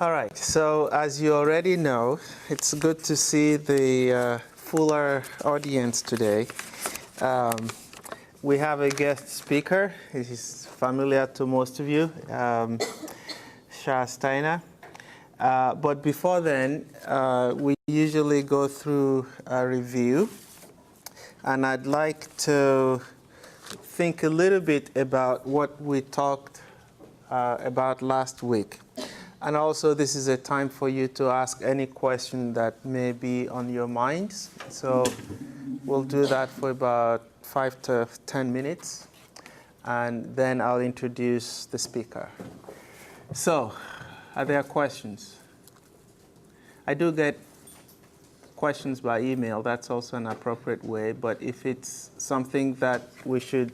All right, so as you already know, it's good to see the fuller audience today. We have a guest speaker. He's familiar to most of you, Shah Steiner. But before then, we usually go through a review. And I'd like to think a little bit about what we talked about last week. And also, this is a time for you to ask any question that may be on your minds. So we'll do that for about 5 to 10 minutes. And then I'll introduce the speaker. So, are there questions? I do get questions by email. That's also an appropriate way. But if it's something that we should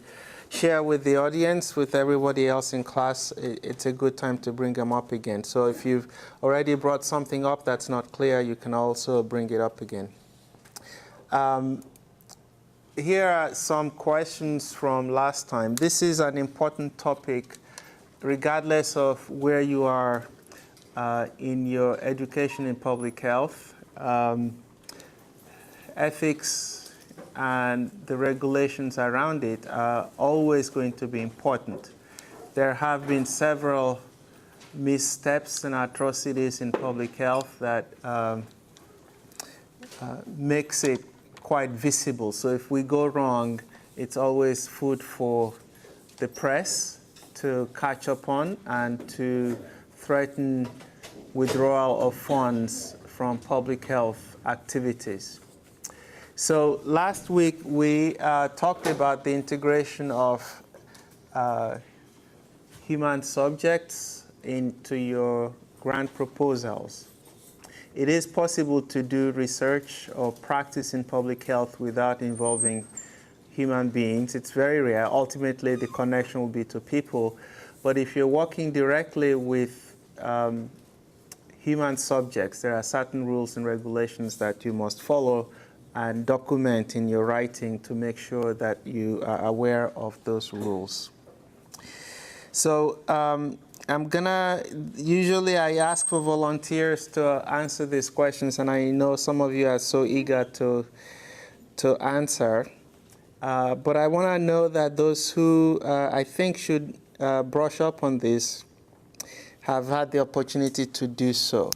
share with the audience, with everybody else in class, it's a good time to bring them up again. So if you've already brought something up that's not clear, you can also bring it up again. Here are some questions from last time. This is an important topic regardless of where you are in your education in public health. Ethics and the regulations around it are always going to be important. There have been several missteps and atrocities in public health that makes it quite visible. So if we go wrong, it's always food for the press to catch up on and to threaten withdrawal of funds from public health activities. So last week we talked about the integration of human subjects into your grant proposals. It is possible to do research or practice in public health without involving human beings. It's very rare. Ultimately, the connection will be to people. But if you're working directly with human subjects, there are certain rules and regulations that you must follow and document in your writing to make sure that you are aware of those rules. So usually I ask for volunteers to answer these questions, and I know some of you are so eager to answer. But I want to know that those who I think should brush up on this have had the opportunity to do so.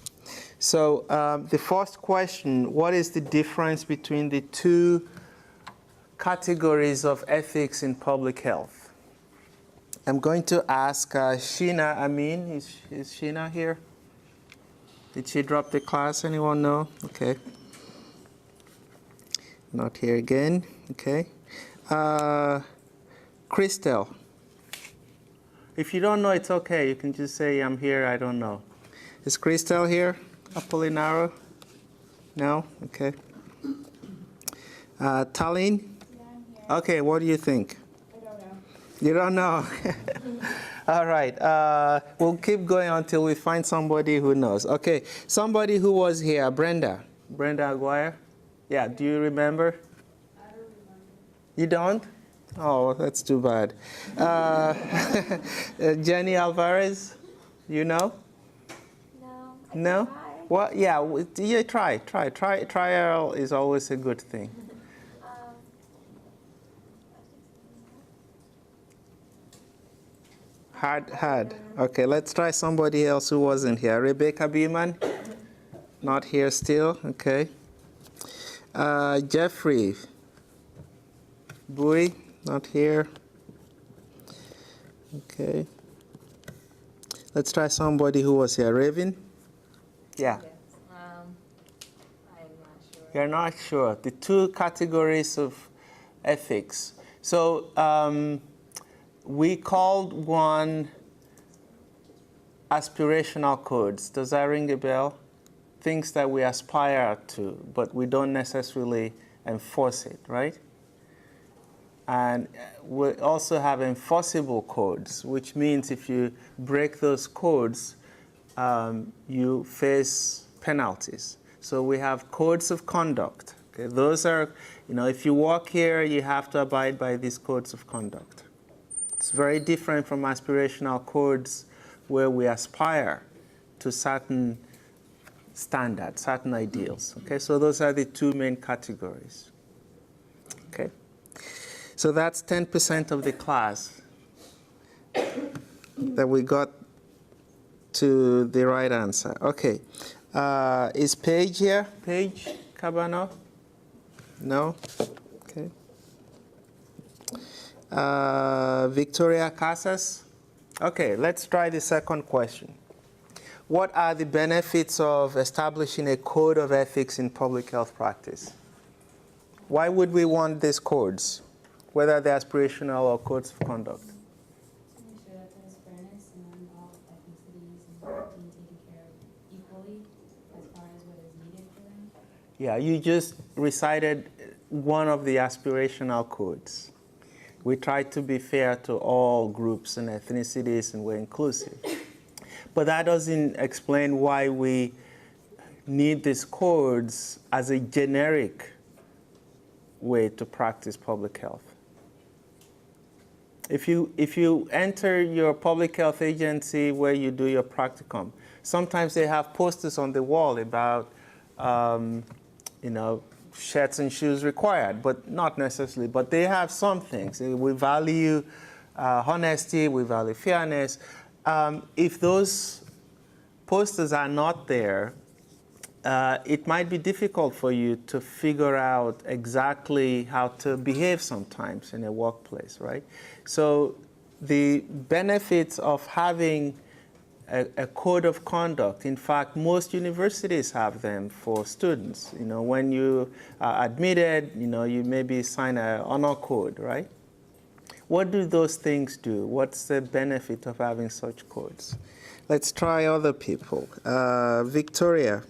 So the first question, what is the difference between the two categories of ethics in public health? I'm going to ask Sheena Amin. Is Sheena here? Did she drop the class? Anyone know? Okay. Not here again. Okay. Christelle. If you don't know, it's okay. You can just say, I'm here, I don't know. Is Christelle here? Apollinaro? No? Okay. Tallinn? Yeah, I'm here. Okay, what do you think? I don't know. You don't know? All right. We'll keep going until we find somebody who knows. Okay, somebody who was here, Brenda. Brenda Aguirre? Yeah, do you remember? I don't remember. You don't? Oh, that's too bad. Jenny Alvarez, you know? No. No? Well, yeah, try. Trial is always a good thing. Hard. Okay, let's try somebody else who wasn't here. Rebecca Beeman? Not here still. Okay. Jeffrey Bowie? Not here. Okay. Let's try somebody who was here. Raven? Yeah. Yes. I'm not sure. You're not sure. The two categories of ethics. So we called one aspirational codes. Does that ring a bell? Things that we aspire to, but we don't necessarily enforce it, right? And we also have enforceable codes, which means if you break those codes, you face penalties. So we have codes of conduct. Okay, those are, if you walk here, you have to abide by these codes of conduct. It's very different from aspirational codes where we aspire to certain standards, certain ideals. Okay, so those are the two main categories. Okay, so that's 10% of the class that we got to the right answer. Okay, is Paige here? Paige Cabano? No? Okay. Victoria Casas? Okay, let's try the second question. What are the benefits of establishing a code of ethics in public health practice? Why would we want these codes, whether they're aspirational or codes of conduct? Make sure that there's fairness and all ethnicities and being taken care of equally as far as what is needed for them. Yeah, you just recited one of the aspirational codes. We try to be fair to all groups and ethnicities, and we're inclusive. But that doesn't explain why we need these codes as a generic way to practice public health. If you enter your public health agency where you do your practicum, sometimes they have posters on the wall about, shirts and shoes required, but not necessarily. But they have some things. We value honesty, we value fairness. If those posters are not there, it might be difficult for you to figure out exactly how to behave sometimes in a workplace, right? So the benefits of having a code of conduct, in fact, most universities have them for students. You know, when you are admitted, you maybe sign an honor code, right? What do those things do? What's the benefit of having such codes? Let's try other people. Victoria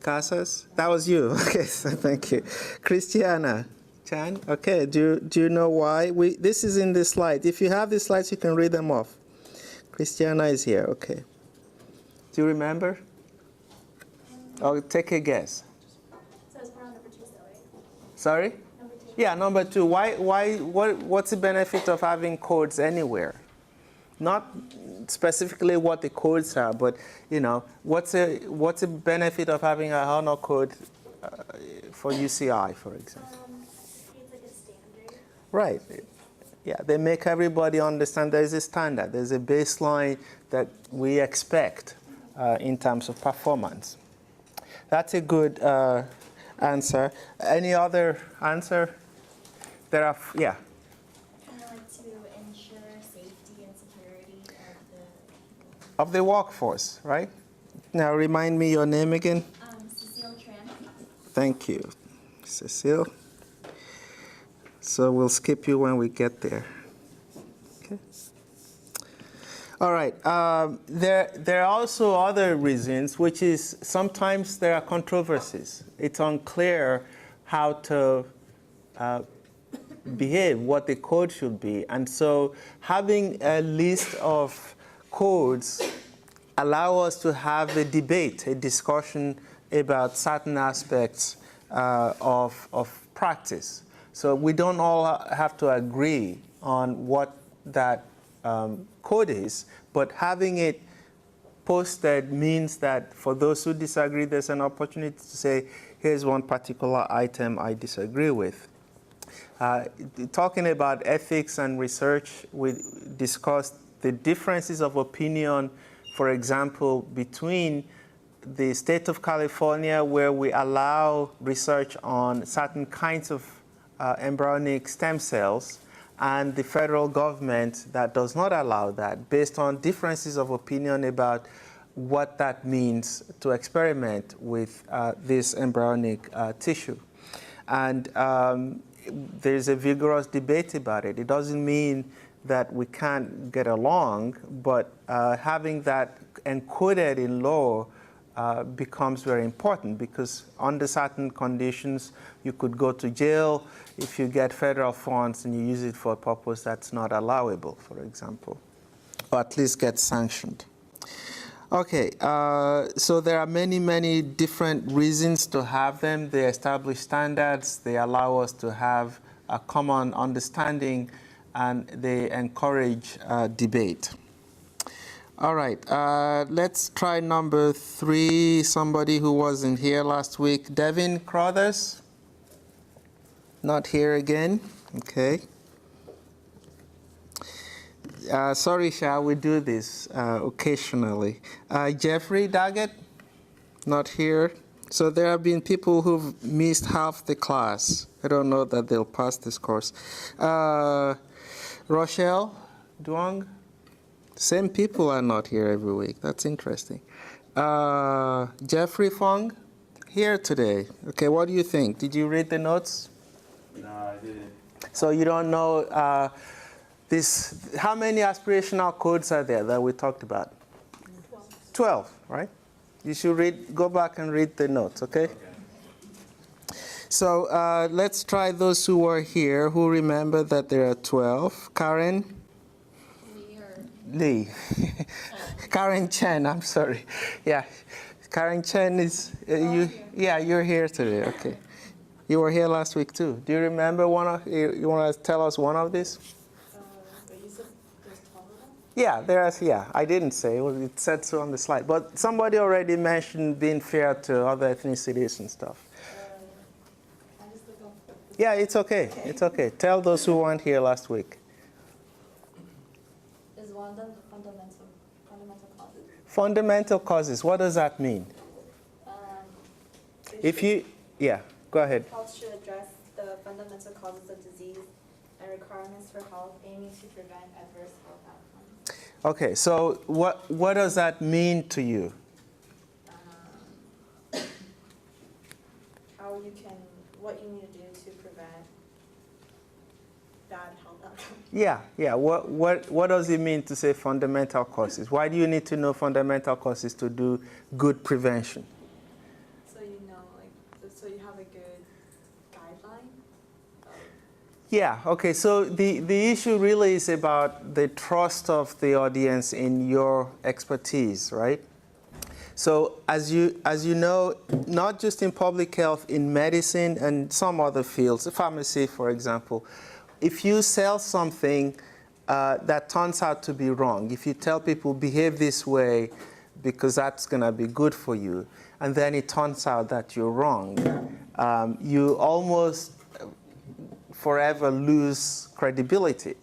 Casas, that was you. Okay, so thank you. Christiana Chan, okay, do you know why? This is in the slide. If you have the slides, you can read them off. Christiana is here, okay. Do you remember? Oh, take a guess. So it's part of number 2 still, right? Sorry? Number 2. Yeah, number 2. What's the benefit of having codes anywhere? Not specifically what the codes are, but what's the benefit of having a honor code for UCI, for example? It's like a standard. Right. Yeah, they make everybody understand there's a standard, there's a baseline that we expect in terms of performance. That's a good answer. Any other answer? There are, yeah. Kind of like to ensure safety and security Of the workforce, right? Now remind me your name again. Cecile Tran. Thank you, Cecile. So we'll skip you when we get there. Okay. All right. There are also other reasons, which is sometimes there are controversies. It's unclear how to behave, what the code should be. And so having a list of codes allow us to have a debate, a discussion about certain aspects of practice. So we don't all have to agree on what that code is, but having it posted means that for those who disagree, there's an opportunity to say, here's one particular item I disagree with. Talking about ethics and research, we discussed the differences of opinion, for example, between the state of California, where we allow research on certain kinds of embryonic stem cells, and the federal government that does not allow that, based on differences of opinion about what that means to experiment with this embryonic tissue. And there's a vigorous debate about it. It doesn't mean that we can't get along, but having that encoded in law becomes very important, because under certain conditions you could go to jail if you get federal funds and you use it for a purpose that's not allowable, for example, or at least get sanctioned. Okay, so there are many, many different reasons to have them. They establish standards, they allow us to have a common understanding, and they encourage debate. All right, let's try number 3, somebody who wasn't here last week. Devin Crothers? Not here again, okay. Sorry, Shah, we do this occasionally. Jeffrey Daggett? Not here. So there have been people who've missed half the class. I don't know that they'll pass this course. Rochelle Duong? Same people are not here every week. That's interesting. Jeffrey Fong? Here today. Okay, what do you think? Did you read the notes? No, I didn't. So you don't know this. How many aspirational codes are there that we talked about? 12, right? You should go back and read the notes, okay? So let's try those who were here, who remember that there are 12. Karen? Lee. Karen Chen, I'm sorry. Yeah, Karen Chen is, you. Yeah, you're here today, okay. You were here last week too. Do you remember one of, you want to tell us one of these? But you said there's 12 of them? Yeah, I didn't say, it said so on the slide. But somebody already mentioned being fair to other ethnicities and stuff. I just look up. Yeah, it's okay, it's okay. Tell those who weren't here last week. Is one of them the fundamental causes? Fundamental causes, what does that mean? If you, yeah, go ahead. Health should address the fundamental causes of disease and requirements for health, aiming to prevent adverse health outcomes. Okay, so what does that mean to you? What you need to do to prevent bad health outcomes. Yeah. What does it mean to say fundamental causes? Why do you need to know fundamental causes to do good prevention? So you know, so you have a good guideline. Yeah, okay, so the issue really is about the trust of the audience in your expertise, right? So as you know, not just in public health, in medicine and some other fields, pharmacy, for example, if you sell something that turns out to be wrong, if you tell people behave this way because that's going to be good for you, and then it turns out that you're wrong, you almost forever lose credibility.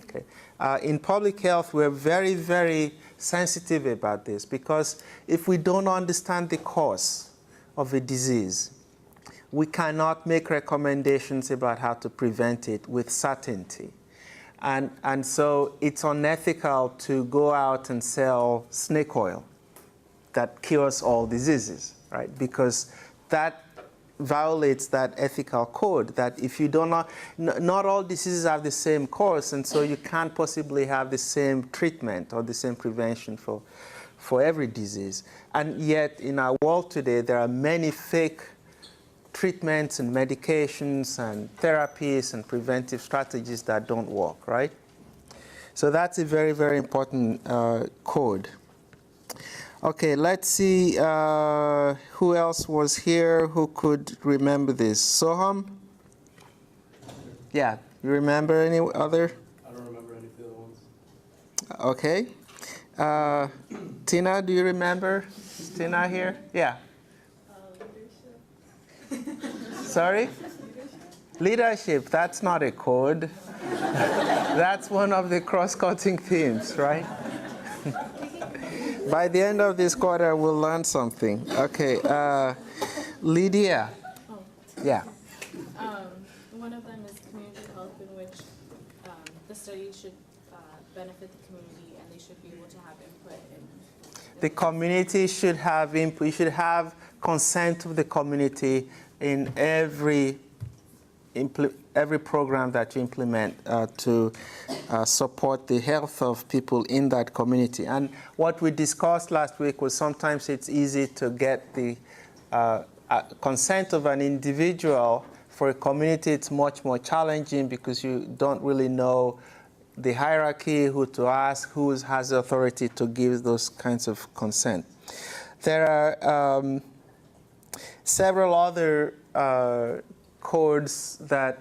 Okay? In public health, we're very, very sensitive about this because if we don't understand the cause of a disease, we cannot make recommendations about how to prevent it with certainty. And so it's unethical to go out and sell snake oil that cures all diseases, right? Because that violates that ethical code that if you don't know, not all diseases have the same course, and so you can't possibly have the same treatment or the same prevention for every disease. And yet in our world today, there are many fake treatments and medications and therapies and preventive strategies that don't work, right? So that's a very, very important code. Okay, let's see who else was here who could remember this. Soham? Yeah, you remember any other? I don't remember any of the other ones. Okay. Tina, do you remember? Is Tina here? Yeah. Sorry? Leadership, that's not a code. That's one of the cross-cutting themes, right? By the end of this quarter, we'll learn something. Okay, Lydia. Oh. Yeah. One of them is community health, in which the study should benefit the community, and they should be able to have input in. The community should have input. You should have consent of the community in every program that you implement to support the health of people in that community. And what we discussed last week was sometimes it's easy to get the consent of an individual. For a community, it's much more challenging because you don't really know the hierarchy, who to ask, who has the authority to give those kinds of consent. There are several other codes that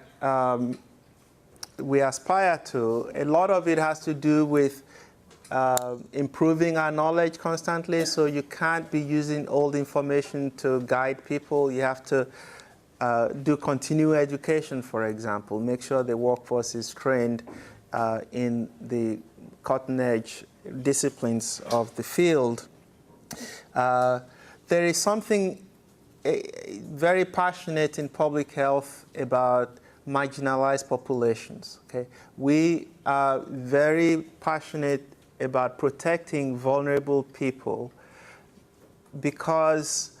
we aspire to. A lot of it has to do with improving our knowledge constantly, so you can't be using old information to guide people. You have to do continuing education, for example. Make sure the workforce is trained in the cutting-edge disciplines of the field. There is something very passionate in public health about marginalized populations. Okay? We are very passionate about protecting vulnerable people because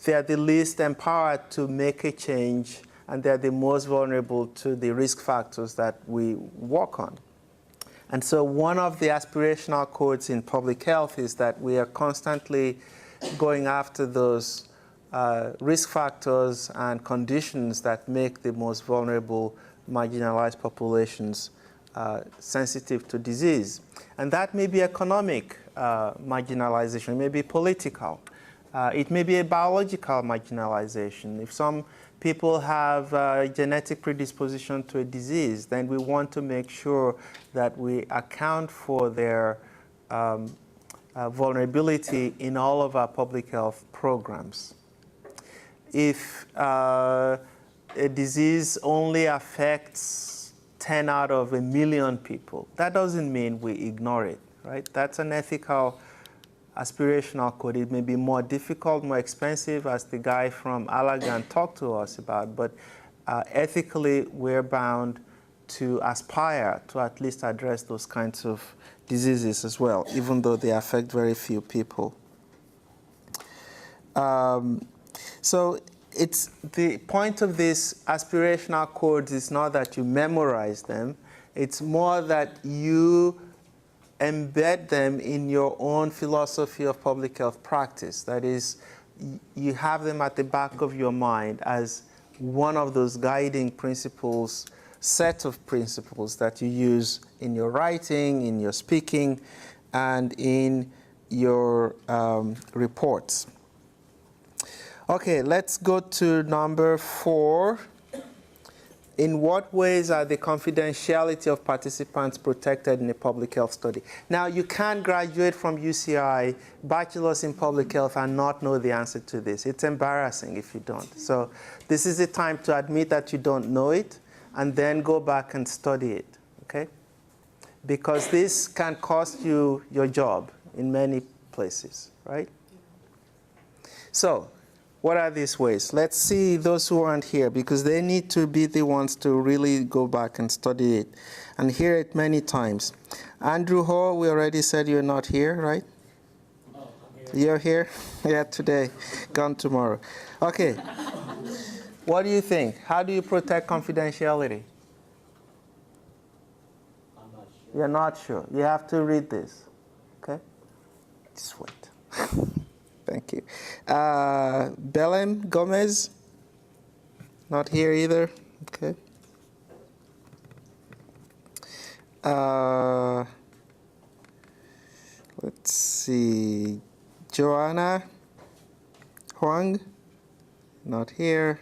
they're the least empowered to make a change, and they're the most vulnerable to the risk factors that we work on. And so one of the aspirational codes in public health is that we are constantly going after those risk factors and conditions that make the most vulnerable marginalized populations sensitive to disease. And that may be economic marginalization, it may be political, it may be a biological marginalization. If some people have a genetic predisposition to a disease, then we want to make sure that we account for their vulnerability in all of our public health programs. If a disease only affects 10 out of 1 million people, that doesn't mean we ignore it, right? That's an ethical aspirational code. It may be more difficult, more expensive, as the guy from Allergan talked to us about, but ethically we're bound to aspire to at least address those kinds of diseases as well, even though they affect very few people. So it's the point of these aspirational codes is not that you memorize them, it's more that you embed them in your own philosophy of public health practice. That is, you have them at the back of your mind as one of those guiding principles, set of principles that you use in your writing, in your speaking, and in your reports. Okay, let's go to number 4. In what ways are the confidentiality of participants protected in a public health study? Now, you can't graduate from UCI, bachelor's in public health, and not know the answer to this. It's embarrassing if you don't. So this is the time to admit that you don't know it, and then go back and study it, okay? Because this can cost you your job in many places, right? So, what are these ways? Let's see those who aren't here, because they need to be the ones to really go back and study it and hear it many times. Andrew Ho, we already said you're not here, right? Oh, I'm here. You're here? Yeah, today, gone tomorrow. Okay. What do you think? How do you protect confidentiality? I'm not sure. You're not sure. You have to read this, okay? Just wait. Thank you. Belém Gomez, not here either. Okay. Let's see. Joanna Huang, not here.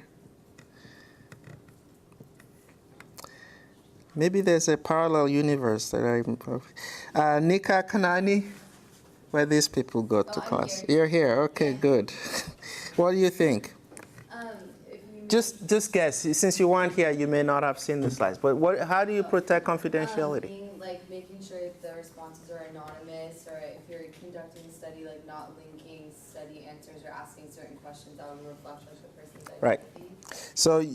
Maybe there's a parallel universe that I'm. Nika Kanani. Where these people go to class. Here. You're here. Okay, good. What do you think? If you Just guess. Since you weren't here, you may not have seen the slides. But how do you protect confidentiality? making sure if the responses are anonymous, or if you're conducting a study, like not linking study answers or asking certain questions that would reflect on the person's identity. Right. So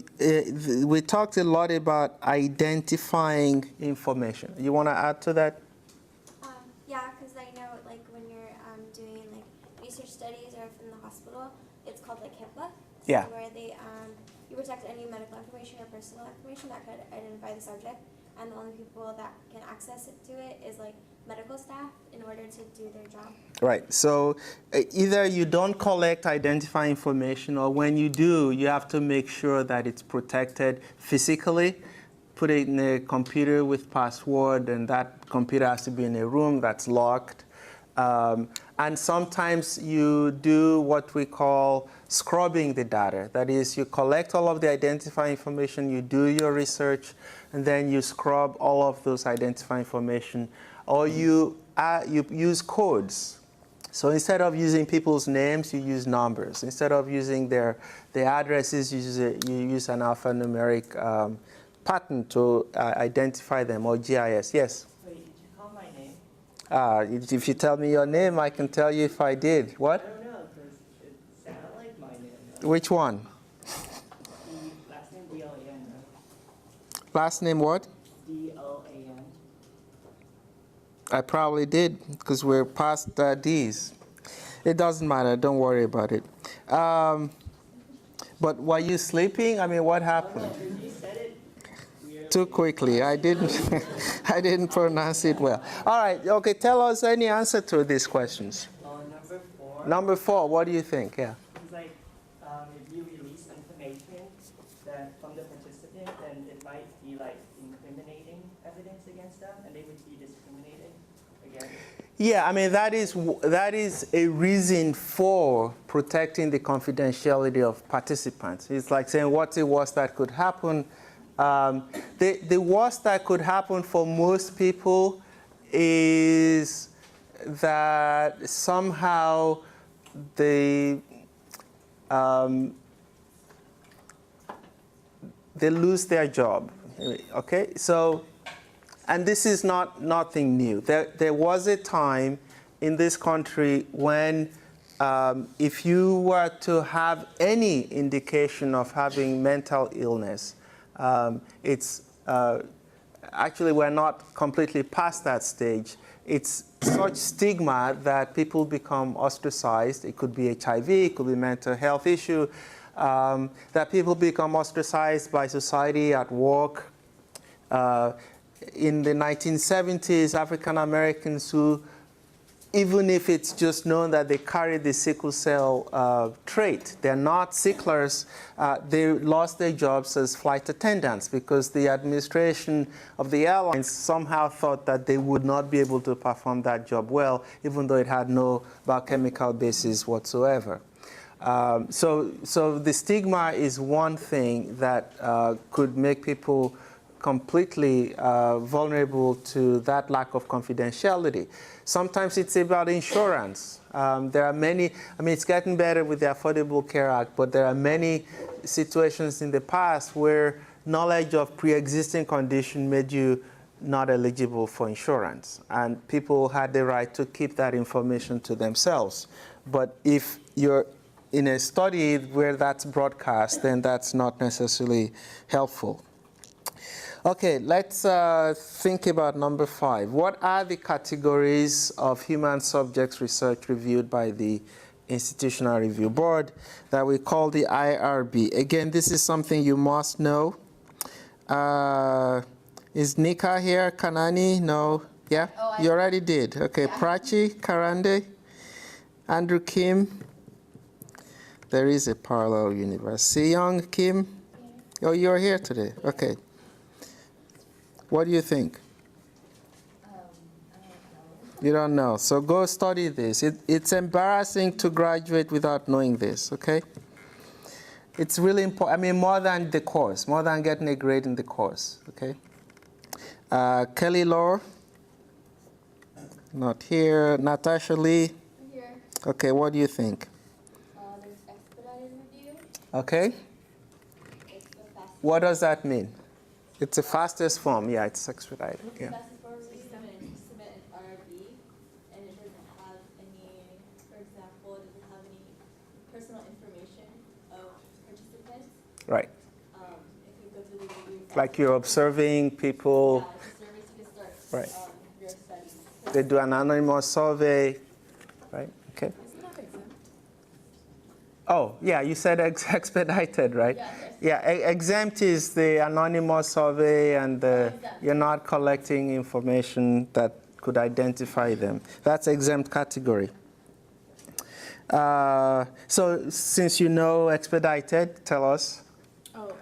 we talked a lot about identifying information. You want to add to that? Yeah, because I know, like, when you're doing, like, research studies or from the hospital, it's called, like, HIPAA. So Yeah. where they, you protect any medical information or personal information that could identify the subject, and the only people that can access it to it is, like, medical staff in order to do their job. Right. So either you don't collect identifying information, or when you do, you have to make sure that it's protected physically. Put it in a computer with password, and that computer has to be in a room that's locked. And sometimes you do what we call scrubbing the data. That is, you collect all of the identifying information, you do your research, and then you scrub all of those identifying information. Or you you use codes. So instead of using people's names, you use numbers. Instead of using their addresses, you use an alphanumeric pattern to identify them, or GIS. Yes? Wait, did you call my name? If you tell me your name, I can tell you if I did. I What? don't know, because it sounded like my name. No? Which one? The last name D-L-A-N, no? Last name what? D-L-A-N. I probably did, because we're past D's. It doesn't matter. Don't worry about it. But were you sleeping? I mean, what happened? Oh, no, you said it weirdly. Too quickly. I didn't. I didn't pronounce it well. All right. Okay. Tell us any answer to these questions. Number 4. Number 4. What do you think? Yeah. It's like if you release information that from the participant, then it might be like incriminating evidence against them, and they would be discriminated against. Yeah, I mean, that is a reason for protecting the confidentiality of participants. It's like saying what's the worst that could happen. The worst that could happen for most people is that somehow they lose their job. Okay, so. And this is nothing new. There was a time in this country when if you were to have any indication of having mental illness, it's actually we're not completely past that stage. It's such stigma that people become ostracized. It could be HIV, it could be mental health issue, that people become ostracized by society at work. In the 1970s, African Americans who, even if it's just known that they carry the sickle cell trait, they're not sicklers, they lost their jobs as flight attendants because the administration of the airlines somehow thought that they would not be able to perform that job well, even though it had no biochemical basis whatsoever. So the stigma is one thing that could make people completely vulnerable to that lack of confidentiality. Sometimes it's about insurance. There are many, I mean, it's getting better with the Affordable Care Act, but there are many situations in the past where knowledge of pre-existing condition made you not eligible for insurance. And people had the right to keep that information to themselves. But if you're in a study where that's broadcast, then that's not necessarily helpful. Okay, let's think about number 5. What are the categories of human subjects research reviewed by the Institutional Review Board that we call the IRB? Again, this is something you must know. Is Nika here? Kanani? No? Yeah? Oh, you already did. Okay, yeah. Prachi, Karande, Andrew Kim. There is a parallel universe. Seyoung Kim? Oh, you're here today. Okay. What do you think? I don't know. You don't know. So go study this. It's embarrassing to graduate without knowing this, okay? It's really important. I mean, more than the course, more than getting a grade in the course, okay? Kelly Law? Not here. Natasha Lee? Here, Okay, what do you think? there's expedited review. Okay? It's the fastest. What does that mean? It's the fastest form. Yeah, it's expedited. Yeah. Fastest form is submit an RRB, and it doesn't have any, for example, it doesn't have any personal information of participants. Right. If you go to the review. Like you're observing people. Yeah, it's a survey to start Right. your studies. They do an anonymous survey, right? Okay. Isn't that exempt? Oh, yeah, you said expedited, right? Yeah, Yeah, exempt is the anonymous survey, and you're not collecting information that could identify them. That's exempt category. So since you know expedited, tell us. Oh,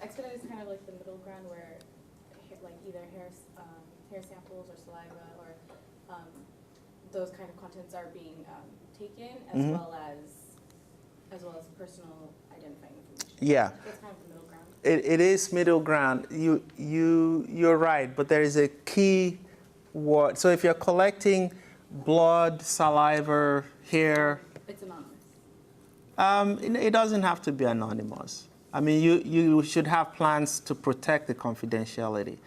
expedited is kind of like the middle ground where, like either hair samples or saliva or those kind of contents are being taken, as well as personal identifying information. Yeah. It's kind of the middle ground. It is middle ground. You're right, but there is a key what, so if you're collecting blood, saliva, hair, It's anonymous. it doesn't have to be anonymous. I mean, you should have plans to protect the confidentiality.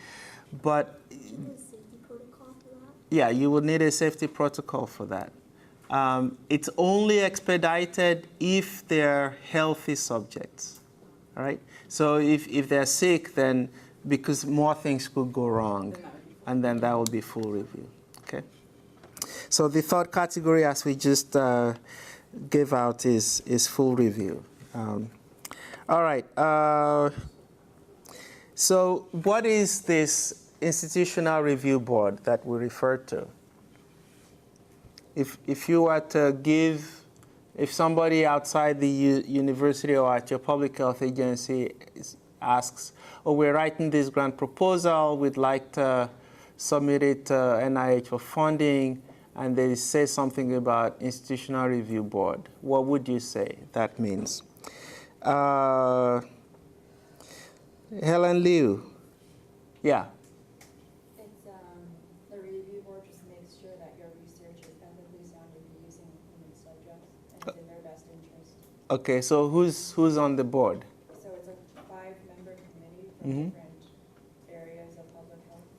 But Do you need a safety protocol for that? yeah, you would need a safety protocol for that. It's only expedited if they're healthy subjects, all right? So if they're sick, then because more things could go wrong, and then that would be full review, okay? So the third category, as we just gave out, is full review. All right. So what is this institutional review board that we referred to? If you were to give, if somebody outside the university or at your public health agency asks, oh, we're writing this grant proposal, we'd like to submit it to NIH for funding, and they say something about institutional review board, what would you say that means? Helen Liu. Yeah. It's, the review board just makes sure that your research is ethically sound if you're using human subjects and it's in their best interest. Okay, so who's on the board? So it's a 5-member committee from Mhm. different areas of public health.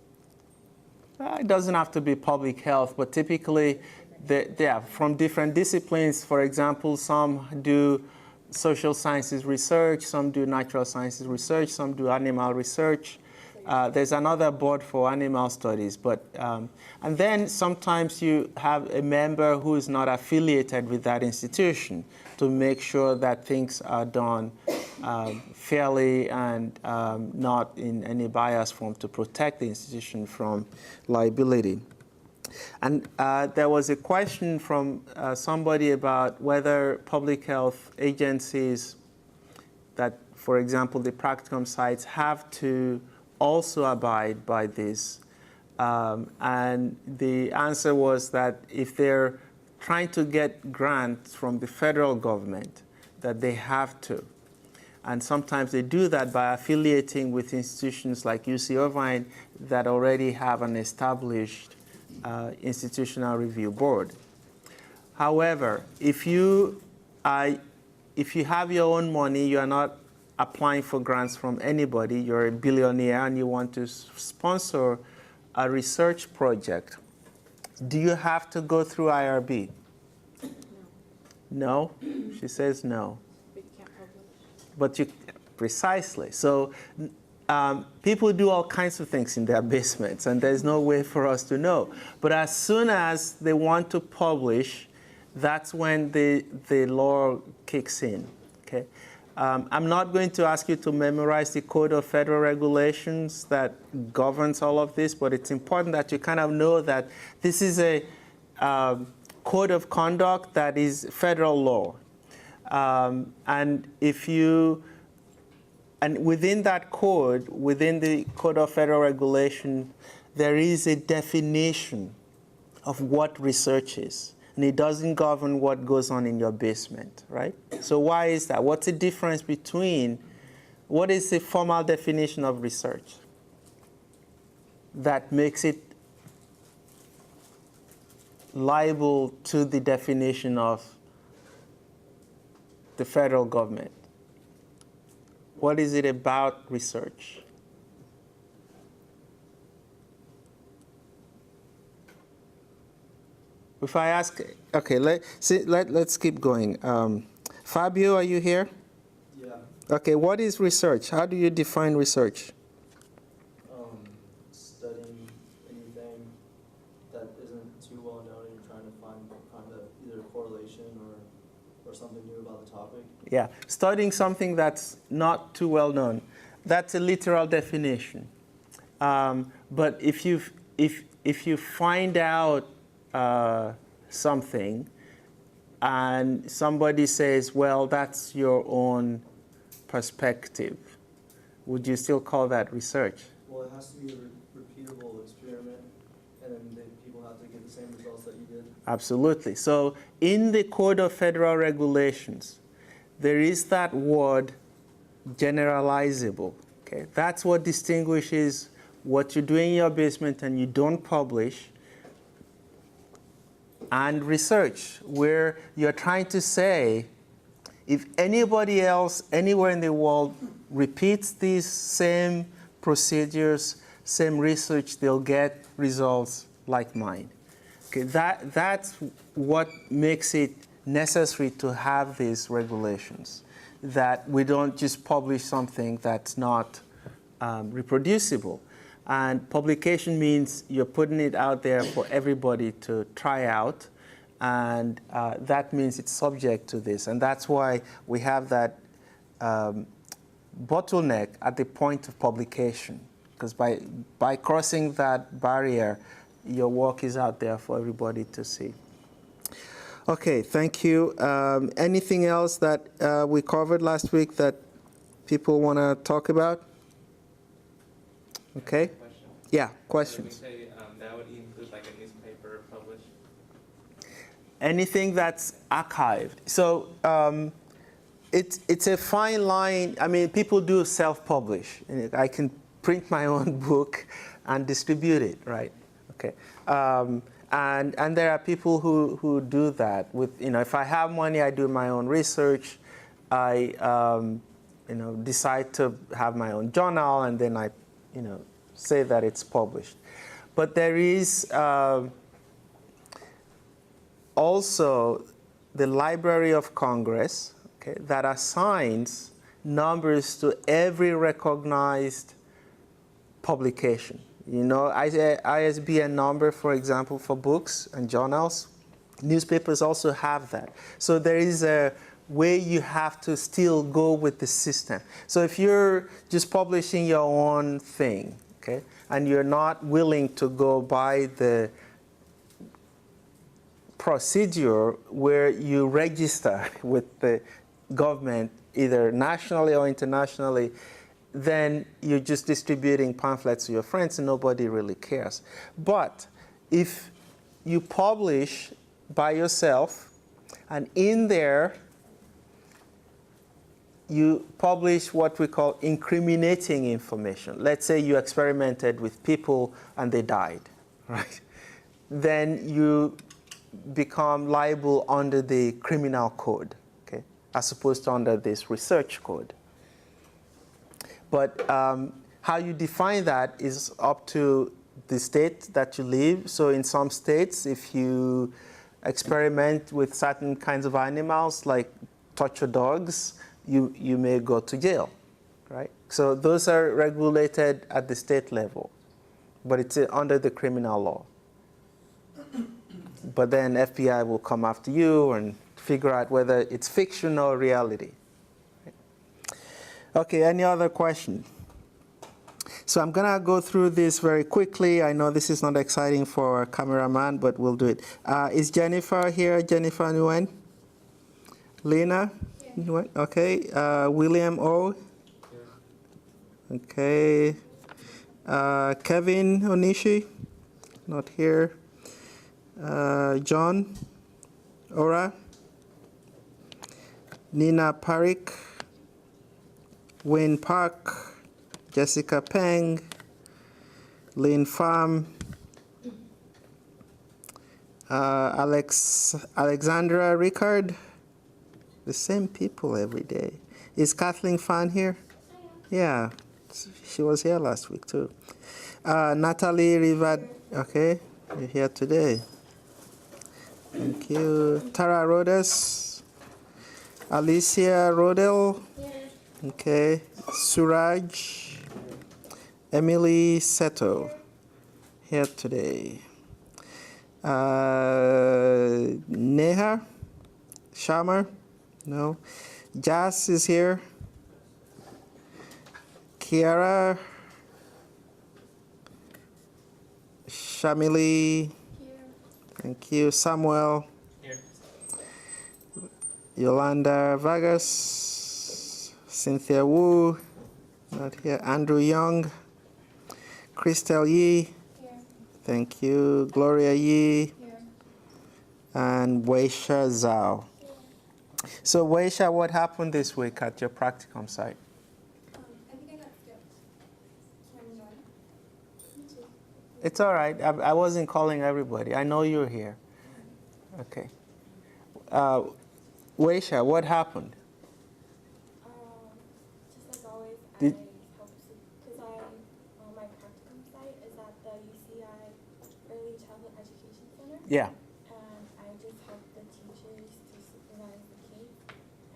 It doesn't have to be public health, but typically, they're from different disciplines. For example, some do social sciences research, some do natural sciences research, some do animal research. There's another board for animal studies, but and then sometimes you have a member who is not affiliated with that institution to make sure that things are done fairly and not in any bias form to protect the institution from liability. And there was a question from somebody about whether public health agencies that, for example, the Practicum sites have to also abide by this. And the answer was that if they're trying to get grants from the federal government, that they have to. And sometimes they do that by affiliating with institutions like UC Irvine that already have an established institutional review board. However, if you have your own money, you are not applying for grants from anybody, you're a billionaire and you want to sponsor a research project, do you have to go through IRB? No? She says no. But you can't publish. But you, precisely. So people do all kinds of things in their basements, and there's no way for us to know. But as soon as they want to publish, that's when the law kicks in. Okay? I'm not going to ask you to memorize the Code of Federal Regulations that governs all of this, but it's important that you kind of know that this is a code of conduct that is federal law. And within that code, within the Code of Federal Regulation, there is a definition of what research is. And it doesn't govern what goes on in your basement, right? So why is that? What's the difference between, what is the formal definition of research that makes it liable to the definition of the federal government? What is it about research? If I ask, okay, let's keep going. Fabio, are you here? Yeah. Okay, what is research? How do you define research? Studying anything that isn't too well known and you're trying to find kind of either a correlation or something new about the topic. Yeah, studying something that's not too well known. That's a literal definition. But if you find out something and somebody says, well, that's your own perspective, would you still call that research? Well, it has to be a repeatable experiment, and then people have to get the same results that you did. Absolutely. So in the Code of Federal Regulations, there is that word generalizable. Okay? That's what distinguishes what you do in your basement and you don't publish, and research, where you're trying to say, if anybody else anywhere in the world repeats these same procedures, same research, they'll get results like mine. Okay, that's what makes it necessary to have these regulations, that we don't just publish something that's not reproducible. And publication means you're putting it out there for everybody to try out, and that means it's subject to this. And that's why we have that bottleneck at the point of publication, because by crossing that barrier, your work is out there for everybody to see. Okay, thank you. Anything else that we covered last week that people want to talk about? Okay. Yeah, questions. So when we say that would include like a newspaper published? Anything that's archived. So it's a fine line. I mean, people do self-publish. I can print my own book and distribute it, right? Okay. And there are people who do that with, if I have money, I do my own research. I decide to have my own journal, and then I say that it's published. But there is also the Library of Congress, okay, that assigns numbers to every recognized publication. ISBN number, for example, for books and journals. Newspapers also have that. So there is a way you have to still go with the system. So if you're just publishing your own thing, okay, and you're not willing to go by the procedure where you register with the government, either nationally or internationally, then you're just distributing pamphlets to your friends and nobody really cares. But if you publish by yourself, and in there you publish what we call incriminating information. Let's say you experimented with people and they died, right? Then you become liable under the criminal code, okay, as opposed to under this research code. But how you define that is up to the state that you live. So in some states, if you experiment with certain kinds of animals, like torture dogs, you may go to jail, right? So those are regulated at the state level, but it's under the criminal law. But then FBI will come after you and figure out whether it's fiction or reality. Okay, any other question? So I'm going to go through this very quickly. I know this is not exciting for a cameraman, but we'll do it. Is Jennifer here? Jennifer Nguyen? Lena? Yeah. Okay. William O? Yeah. Okay. Kevin Onishi? Not here. John? Ora? Nina Parikh? Wayne Park, Jessica Peng, Lynn Pham, Alexandra Rickard, the same people every day. Is Kathleen Fan here? Yeah, she was here last week too. Natalie Rivad, okay, you're here today. Thank you. Tara Rodas, Alicia Rodell. Okay, Suraj, Emily Seto, here today. Neha, Shamar, no. Jas is here. Kiara, Shamili, thank you. Samuel, here. Yolanda Vargas. Cynthia Wu, not here. Andrew Young, Christel Yi, here. Thank you. Gloria Yi, here. And Weisha Zhao. Here. So Weisha, what happened this week at your practicum site? I think I got skipped. Can I join? It's all right. I wasn't calling everybody. I know you're here. Okay. Weisha, what happened? Just as always, Did- I help because my practicum site is at the UCI Early Childhood Education Center. Yeah. And I just help the teachers to supervise the kids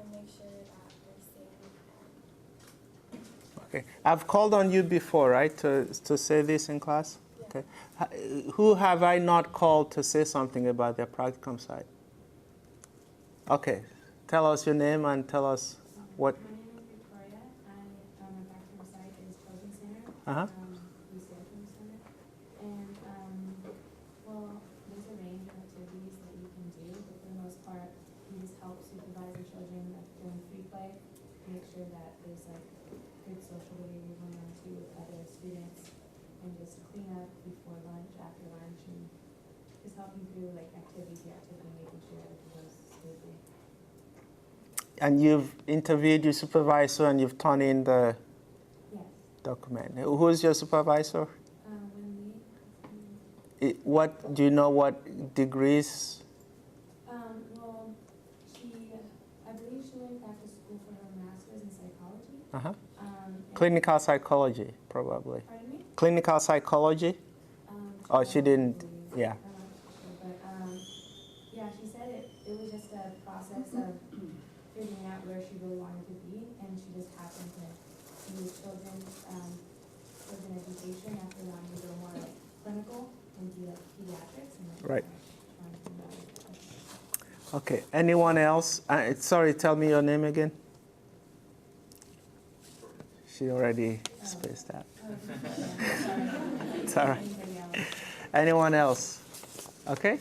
and make sure that they're safe. Okay. I've called on you before, right, to say this in class? Yeah. Okay. Who have I not called to say something about their practicum site? Okay. Tell us your name and tell us what. My name is Victoria. My practicum site is Ogunseitan. Uh-huh. UCI Center. And, well, there's a range of activities that you can do, but for the most part, you just help supervise the children during free play, make sure that there's like good social behavior going on too with other students, and just clean up before lunch, after lunch, and just helping through like activity to activity, making sure everything goes smoothly. And you've interviewed your supervisor and you've turned in the Yes. document. Who's your supervisor? When What do you know? What degrees? well, I believe she went back to school for her master's in psychology. Uh-huh. And- Clinical psychology, probably. Pardon me? Clinical psychology? Oh, she didn't. Probably. Yeah. I'm not sure, but yeah, she said it was just a process of figuring out where she really wanted to be, and she just happened to do children education after wanting to go more like clinical and do like pediatrics. And then Right. trying to do that. Okay. Anyone else? Sorry, tell me your name again. She already spaced out. It's all right. Anybody else? Anyone else? Okay. I'm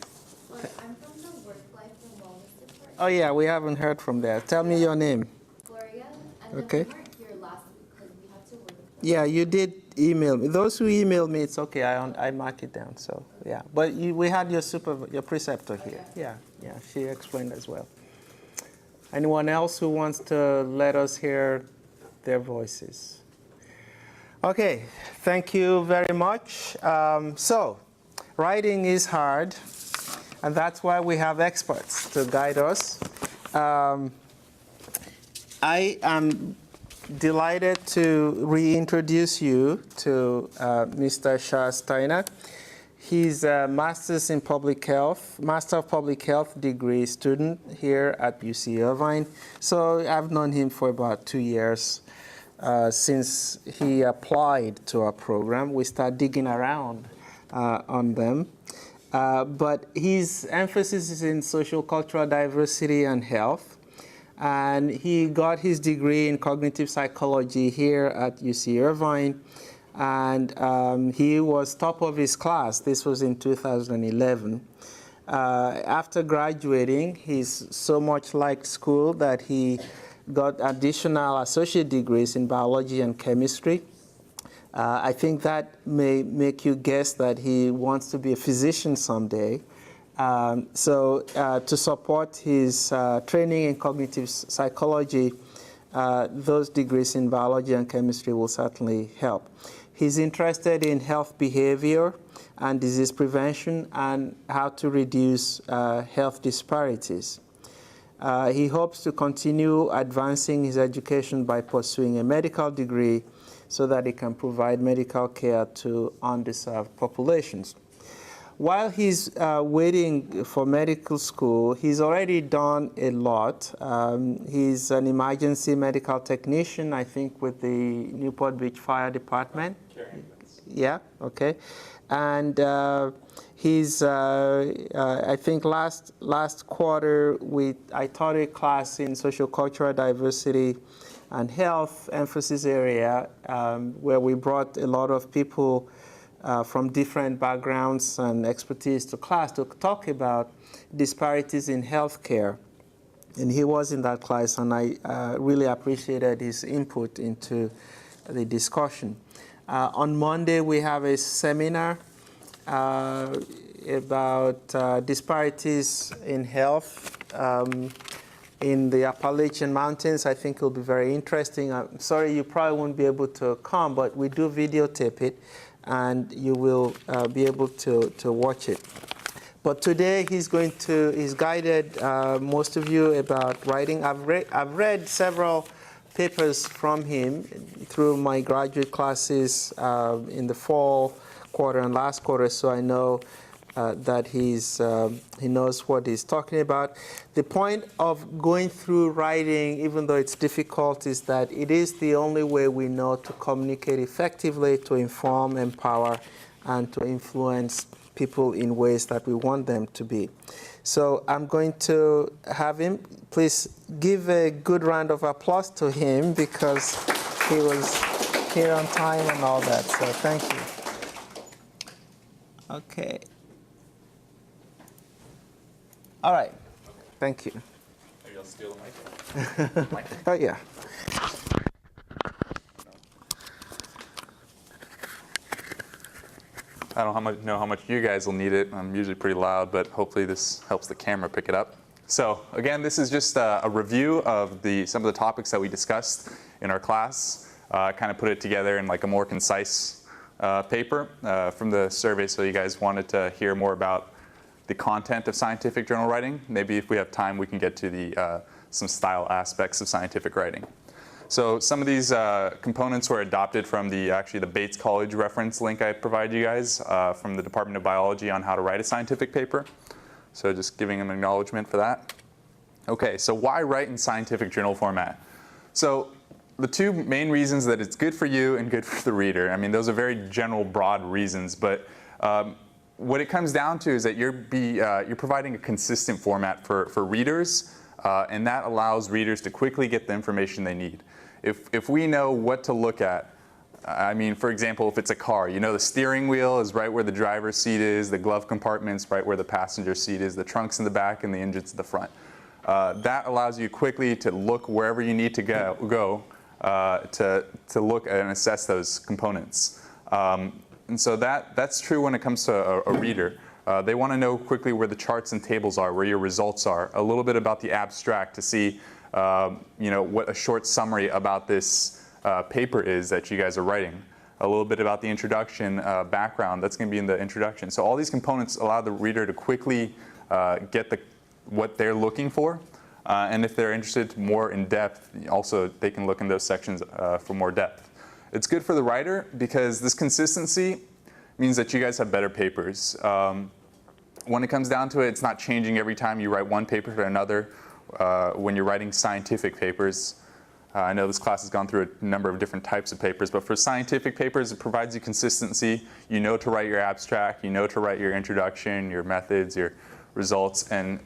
from the Work Life and Wellness Department. Oh yeah, we haven't heard from there. Tell me your name. Gloria, and Okay. then we weren't here last week because we had to work. Yeah, you did email me. Those who emailed me, it's okay. I mark it down. So yeah, but we had your preceptor here. Yeah, she explained as well. Anyone else who wants to let us hear their voices? Okay, thank you very much. So, writing is hard, and that's why we have experts to guide us. I am delighted to reintroduce you to Mr. Shah Steiner. He's a Master's in Public Health, Master of Public Health degree student here at UC Irvine. So I've known him for about 2 years since he applied to our program. We start digging around on them. But his emphasis is in social cultural diversity and health. And he got his degree in cognitive psychology here at UC Irvine. And he was top of his class. This was in 2011. After graduating, he's so much liked school that he got additional associate degrees in biology and chemistry. I think that may make you guess that he wants to be a physician someday. So to support his training in cognitive psychology, those degrees in biology and chemistry will certainly help. He's interested in health behavior and disease prevention and how to reduce health disparities. He hopes to continue advancing his education by pursuing a medical degree so that he can provide medical care to underserved populations. While he's waiting for medical school, he's already done a lot. He's an emergency medical technician, I think, with the Newport Beach Fire Department. Yeah, okay. And he's, I think last quarter, I taught a class in social cultural diversity and health emphasis area where we brought a lot of people from different backgrounds and expertise to class to talk about disparities in healthcare. And he was in that class, and I really appreciated his input into the discussion. On Monday, we have a seminar about disparities in health in the Appalachian Mountains. I think it'll be very interesting. I'm sorry you probably won't be able to come, but we do videotape it. and you will be able to watch it. But today he's guided most of you about writing. I've read several papers from him through my graduate classes in the fall quarter and last quarter, so I know that he knows what he's talking about. The point of going through writing, even though it's difficult, is that it is the only way we know to communicate effectively, to inform, empower, and to influence people in ways that we want them to be. So I'm going to have him. Please give a good round of applause to him because he was here on time and all that. So thank you. Okay. All right. Thank you. Maybe I'll steal the mic. Oh, yeah. I don't know how much you guys will need it. I'm usually pretty loud, but hopefully this helps the camera pick it up. So again, this is just a review of some of the topics that we discussed in our class. Kind of put it together in like a more concise paper from the survey, so you guys wanted to hear more about the content of scientific journal writing. Maybe if we have time, we can get to some style aspects of scientific writing. So some of these components were adopted from actually the Bates College reference link I provided you guys from the Department of Biology on how to write a scientific paper. So just giving them acknowledgement for that. Okay, so why write in scientific journal format? So the two main reasons that it's good for you and good for the reader. I mean, those are very general, broad reasons, but what it comes down to is that you're providing a consistent format for readers, and that allows readers to quickly get the information they need. If we know what to look at, I mean, for example, if it's a car, you know the steering wheel is right where the driver's seat is, the glove compartment's right where the passenger seat is, the trunk's in the back, and the engine's in the front. That allows you quickly to look wherever you need to go to look and assess those components. And so that's true when it comes to a reader. They want to know quickly where the charts and tables are, where your results are, a little bit about the abstract to see what a short summary about this paper is that you guys are writing. A little bit about the introduction, background, that's going to be in the introduction. So all these components allow the reader to quickly get what they're looking for. And if they're interested more in depth, also they can look in those sections for more depth. It's good for the writer because this consistency means that you guys have better papers. When it comes down to it, it's not changing every time you write one paper to another. When you're writing scientific papers, I know this class has gone through a number of different types of papers, but for scientific papers, it provides you consistency. You know to write your abstract, you know to write your introduction, your methods, your results, and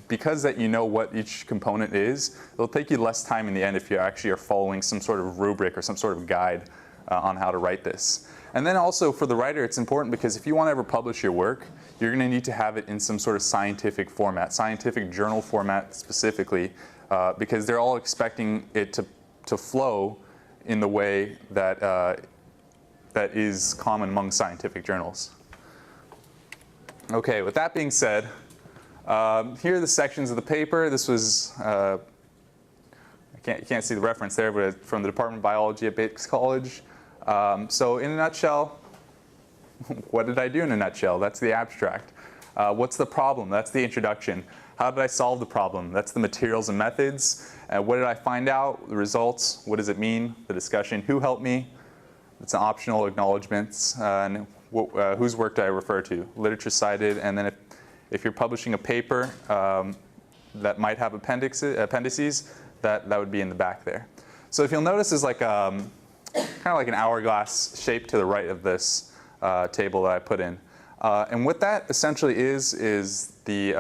because that you know what each component is, it'll take you less time in the end if you actually are following some sort of rubric or some sort of guide on how to write this. And then also for the writer, it's important because if you want to ever publish your work, you're going to need to have it in some sort of scientific format, scientific journal format specifically, because they're all expecting it to flow in the way that is common among scientific journals. Okay, with that being said, here are the sections of the paper. This was, you can't see the reference there, but it's from the Department of Biology at Bates College. So in a nutshell, what did I do in a nutshell? That's the abstract. What's the problem? That's the introduction. How did I solve the problem? That's the materials and methods. What did I find out? The results. What does it mean? The discussion. Who helped me? It's an optional acknowledgments. And whose work did I refer to? Literature cited. And then if you're publishing a paper that might have appendices, that would be in the back there. So if you'll notice, is like kind of like an hourglass shape to the right of this table that I put in. And what that essentially is the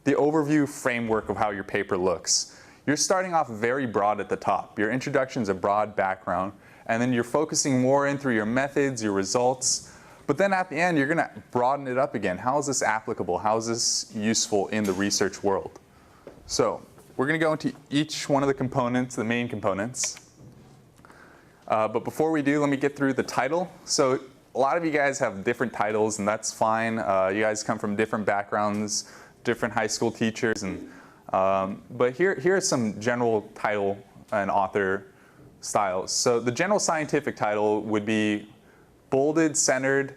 overview framework of how your paper looks. You're starting off very broad at the top. Your introduction is a broad background, and then you're focusing more in through your methods, your results. But then at the end, you're going to broaden it up again. How is this applicable? How is this useful in the research world? So we're going to go into each one of the components, the main components. But before we do, let me get through the title. So a lot of you guys have different titles, and that's fine. You guys come from different backgrounds, different high school teachers, and but here are some general title and author styles. So the general scientific title would be bolded, centered,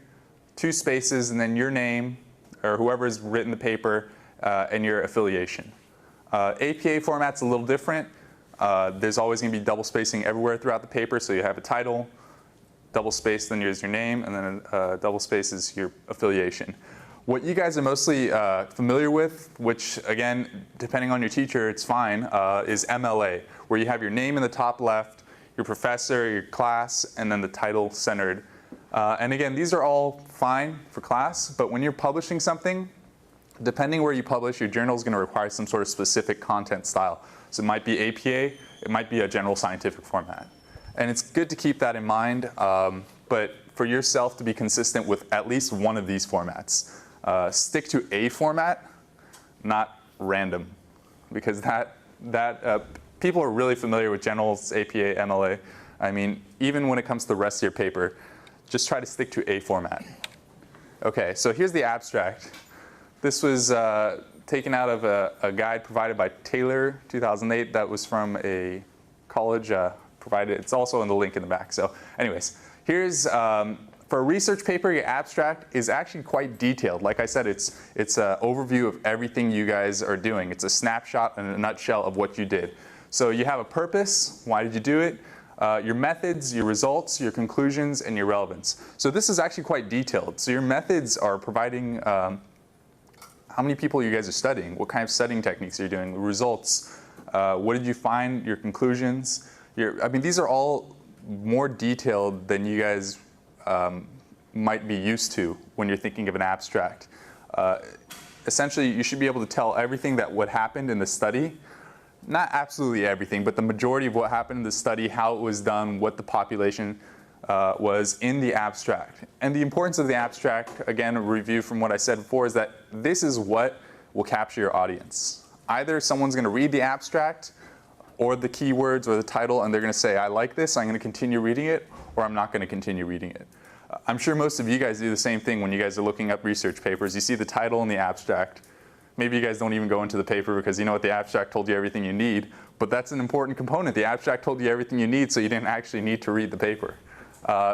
2 spaces, and then your name, or whoever's written the paper, and your affiliation. APA format's a little different. There's always going to be double spacing everywhere throughout the paper, so you have a title, double space, then here's your name, and then double space is your affiliation. What you guys are mostly familiar with, which again, depending on your teacher, it's fine, is MLA, where you have your name in the top left, your professor, your class, and then the title centered. And again, these are all fine for class, but when you're publishing something, depending where you publish, your journal is going to require some sort of specific content style. So it might be APA, it might be a general scientific format. And it's good to keep that in mind, but for yourself to be consistent with at least one of these formats. Stick to a format, not random, because people are really familiar with generals, APA, MLA. I mean, even when it comes to the rest of your paper, just try to stick to a format. Okay, so here's the abstract. This was taken out of a guide provided by Taylor, 2008. That was from a college provided. It's also in the link in the back. So anyways, here's, for a research paper, your abstract is actually quite detailed. Like I said, it's an overview of everything you guys are doing. It's a snapshot in a nutshell of what you did. So you have a purpose. Why did you do it? Your methods, your results, your conclusions, and your relevance. So this is actually quite detailed. So your methods are providing how many people you guys are studying, what kind of studying techniques you're doing, the results, what did you find, your conclusions. I mean, these are all more detailed than you guys might be used to when you're thinking of an abstract. Essentially, you should be able to tell everything that what happened in the study. Not absolutely everything, but the majority of what happened in the study, how it was done, what the population was in the abstract. And the importance of the abstract, again, a review from what I said before, is that this is what will capture your audience. Either someone's going to read the abstract or the keywords or the title, and they're going to say, I like this, I'm going to continue reading it, or I'm not going to continue reading it. I'm sure most of you guys do the same thing when you guys are looking up research papers. You see the title and the abstract. Maybe you guys don't even go into the paper because you know what, the abstract told you everything you need, but that's an important component. The abstract told you everything you need, so you didn't actually need to read the paper.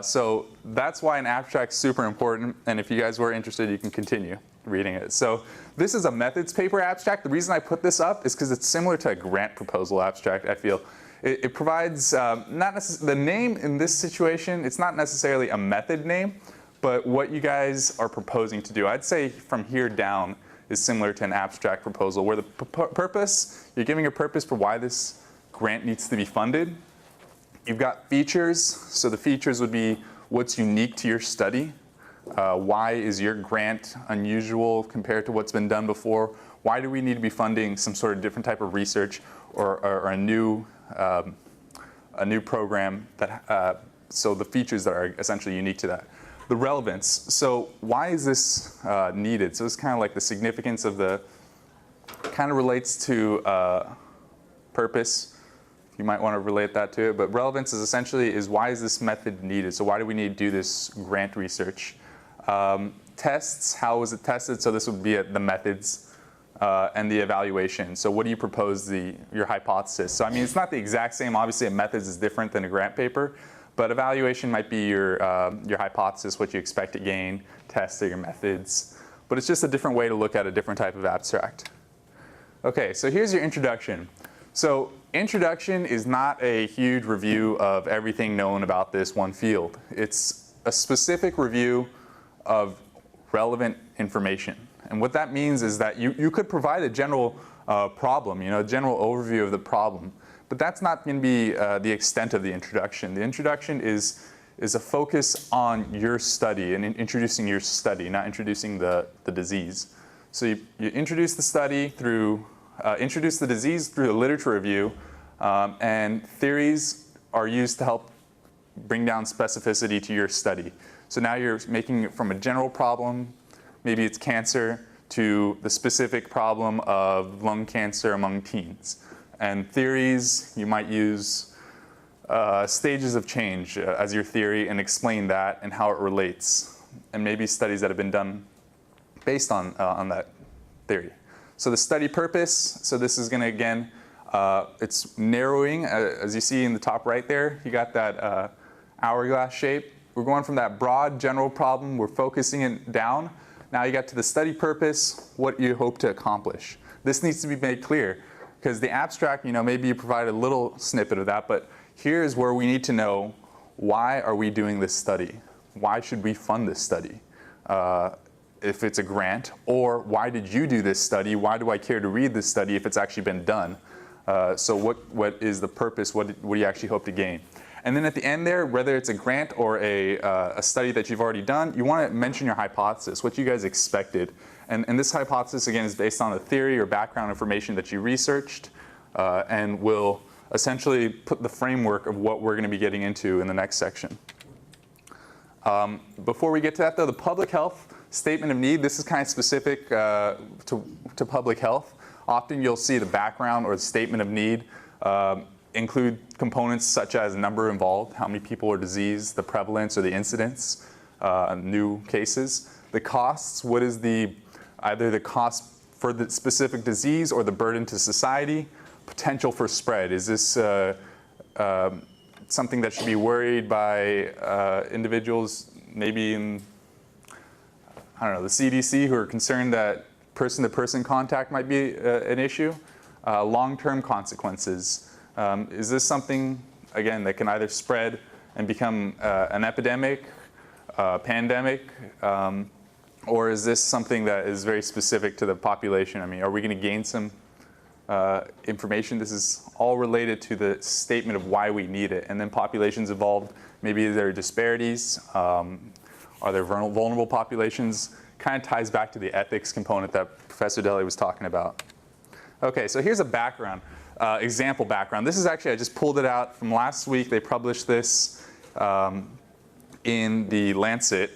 So that's why an abstract's super important, and if you guys were interested, you can continue reading it. So this is a methods paper abstract. The reason I put this up is because it's similar to a grant proposal abstract, I feel. It provides, the name in this situation, it's not necessarily a method name, but what you guys are proposing to do. I'd say from here down is similar to an abstract proposal, where the purpose, you're giving a purpose for why this grant needs to be funded. You've got features, so the features would be what's unique to your study. Why is your grant unusual compared to what's been done before? Why do we need to be funding some sort of different type of research or a new program that, so the features that are essentially unique to that. The relevance, so why is this needed? So it's kind of like the significance of kind of relates to purpose. You might want to relate that to it, but relevance is essentially why is this method needed? So why do we need to do this grant research? Tests, how was it tested? So this would be the methods and the evaluation. So what do you propose your hypothesis? So I mean, it's not the exact same. Obviously, a methods is different than a grant paper, but evaluation might be your hypothesis, what you expect to gain. Tests are your methods, but it's just a different way to look at a different type of abstract. Okay, so here's your introduction. So introduction is not a huge review of everything known about this one field. It's a specific review of relevant information. And what that means is that you could provide a general problem, a general overview of the problem, but that's not going to be the extent of the introduction. The introduction is a focus on your study and introducing your study, not introducing the disease. So you introduce the study through, introduce the disease through a literature review, and theories are used to help bring down specificity to your study. So now you're making it from a general problem, maybe it's cancer, to the specific problem of lung cancer among teens. And theories, you might use stages of change as your theory and explain that and how it relates. And maybe studies that have been done based on that theory. So the study purpose, so this is going to, again, it's narrowing. As you see in the top right there, you got that hourglass shape. we're going from that broad general problem, we're focusing it down. Now you got to the study purpose, what you hope to accomplish. This needs to be made clear, because the abstract, maybe you provide a little snippet of that, but here's where we need to know, why are we doing this study? Why should we fund this study? If it's a grant, or why did you do this study? Why do I care to read this study if it's actually been done? So what is the purpose? What do you actually hope to gain? And then at the end there, whether it's a grant or a study that you've already done, you want to mention your hypothesis, what you guys expected. And this hypothesis, again, is based on a theory or background information that you researched, and will essentially put the framework of what we're going to be getting into in the next section. Before we get to that, though, the public health statement of need, this is kind of specific to public health. Often you'll see the background or the statement of need include components such as number involved, how many people are diseased, the prevalence or the incidence, new cases. The costs, what is either the cost for the specific disease or the burden to society, potential for spread. Is this something that should be worried by individuals maybe in, I don't know, the CDC, who are concerned that person-to-person contact might be an issue? Long-term consequences. Is this something, again, that can either spread and become an epidemic, pandemic, or is this something that is very specific to the population? I mean, are we going to gain some information? This is all related to the statement of why we need it. And then populations involved, maybe there are disparities, are there vulnerable populations? Kind of ties back to the ethics component that Professor Dele was talking about. Okay, so here's a background, example background. This is actually, I just pulled it out from last week. They published this in the Lancet.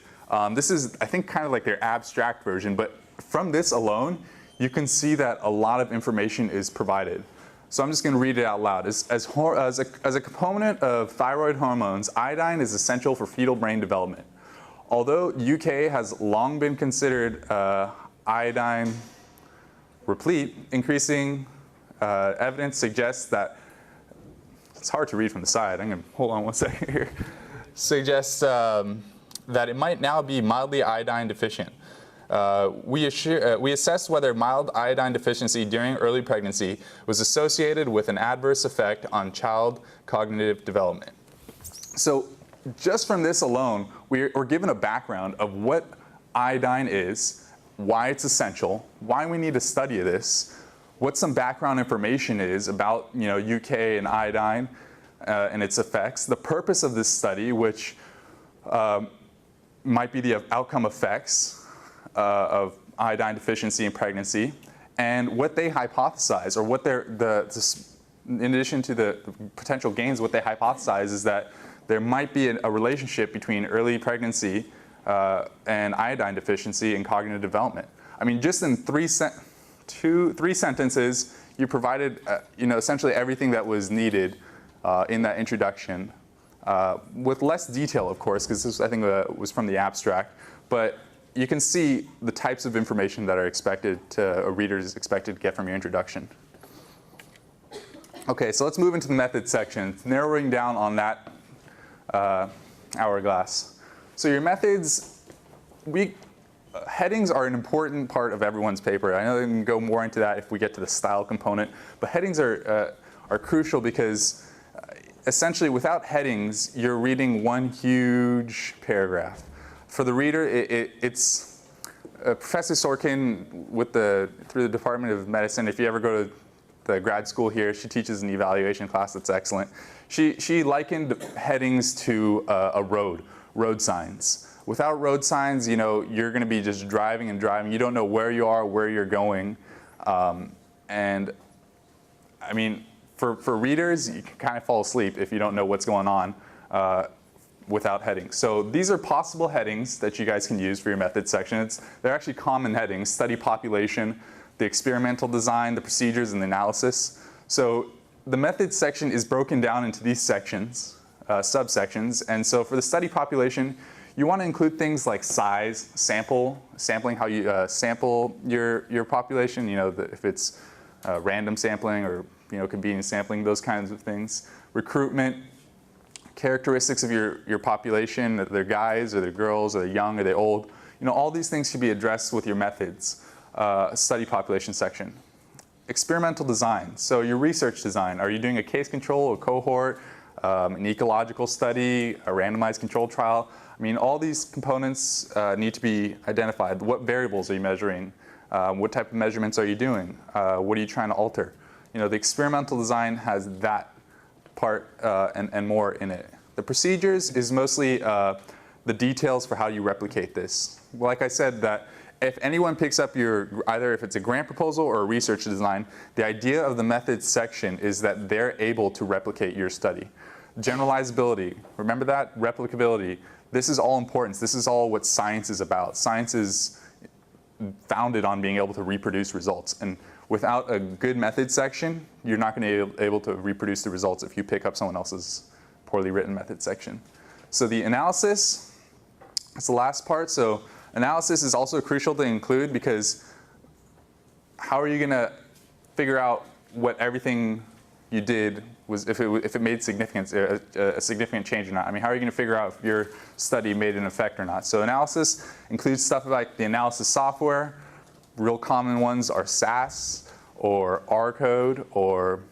This is, I think, kind of like their abstract version, but from this alone, you can see that a lot of information is provided. So I'm just going to read it out loud. As a component of thyroid hormones, iodine is essential for fetal brain development. Although UK has long been considered iodine replete, increasing evidence suggests that, it's hard to read from the side, I'm going to hold on one second here, suggests that it might now be mildly iodine deficient. We assessed whether mild iodine deficiency during early pregnancy was associated with an adverse effect on child cognitive development. So just from this alone, we're given a background of what iodine is, why it's essential, why we need to study this, what some background information is about UK and iodine and its effects, the purpose of this study, which might be the outcome effects of iodine deficiency in pregnancy, and what they hypothesize, or what in addition to the potential gains, what they hypothesize is that there might be a relationship between early pregnancy and iodine deficiency in cognitive development. I mean, just in three sentences, you provided essentially everything that was needed in that introduction, with less detail, of course, because this, I think, was from the abstract. But you can see the types of information that are expected a reader is expected to get from your introduction. Okay, so let's move into the methods section, narrowing down on that hourglass. So your methods, headings are an important part of everyone's paper. I know we can go more into that if we get to the style component, but headings are crucial because essentially without headings, you're reading one huge paragraph. For the reader, it's Professor Sorkin through the Department of Medicine. If you ever go to the grad school here, she teaches an evaluation class that's excellent. She likened headings to road signs. Without road signs, you're going to be just driving and driving. You don't know where you are, where you're going. And I mean, for readers, you can kind of fall asleep if you don't know what's going on without headings. So these are possible headings that you guys can use for your methods section. They're actually common headings: study population, the experimental design, the procedures, and the analysis. So the methods section is broken down into these sections, subsections. And so for the study population, you want to include things like size, sampling, how you sample your population, if it's random sampling or convenience sampling, those kinds of things. Recruitment, characteristics of your population, that they're guys or they're girls or they're young or they're old. All these things should be addressed with your methods, study population section. Experimental design, so your research design. Are you doing a case control, a cohort, an ecological study, a randomized controlled trial? All these components need to be identified. What variables are you measuring? What type of measurements are you doing? What are you trying to alter? The experimental design has that part and more in it. The procedures is mostly the details for how you replicate this. Like I said, that if anyone picks up either if it's a grant proposal or a research design, the idea of the methods section is that they're able to replicate your study. Generalizability, remember that? Replicability. This is all important. This is all what science is about. Science is founded on being able to reproduce results. And without a good method section, you're not going to be able to reproduce the results if you pick up someone else's poorly written method section. So the analysis, that's the last part. So analysis is also crucial to include, because how are you going to figure out what everything you did was, if it made significance, a significant change or not? How are you going to figure out if your study made an effect or not? So analysis includes stuff like the analysis software. Real common ones are SAS or RCode or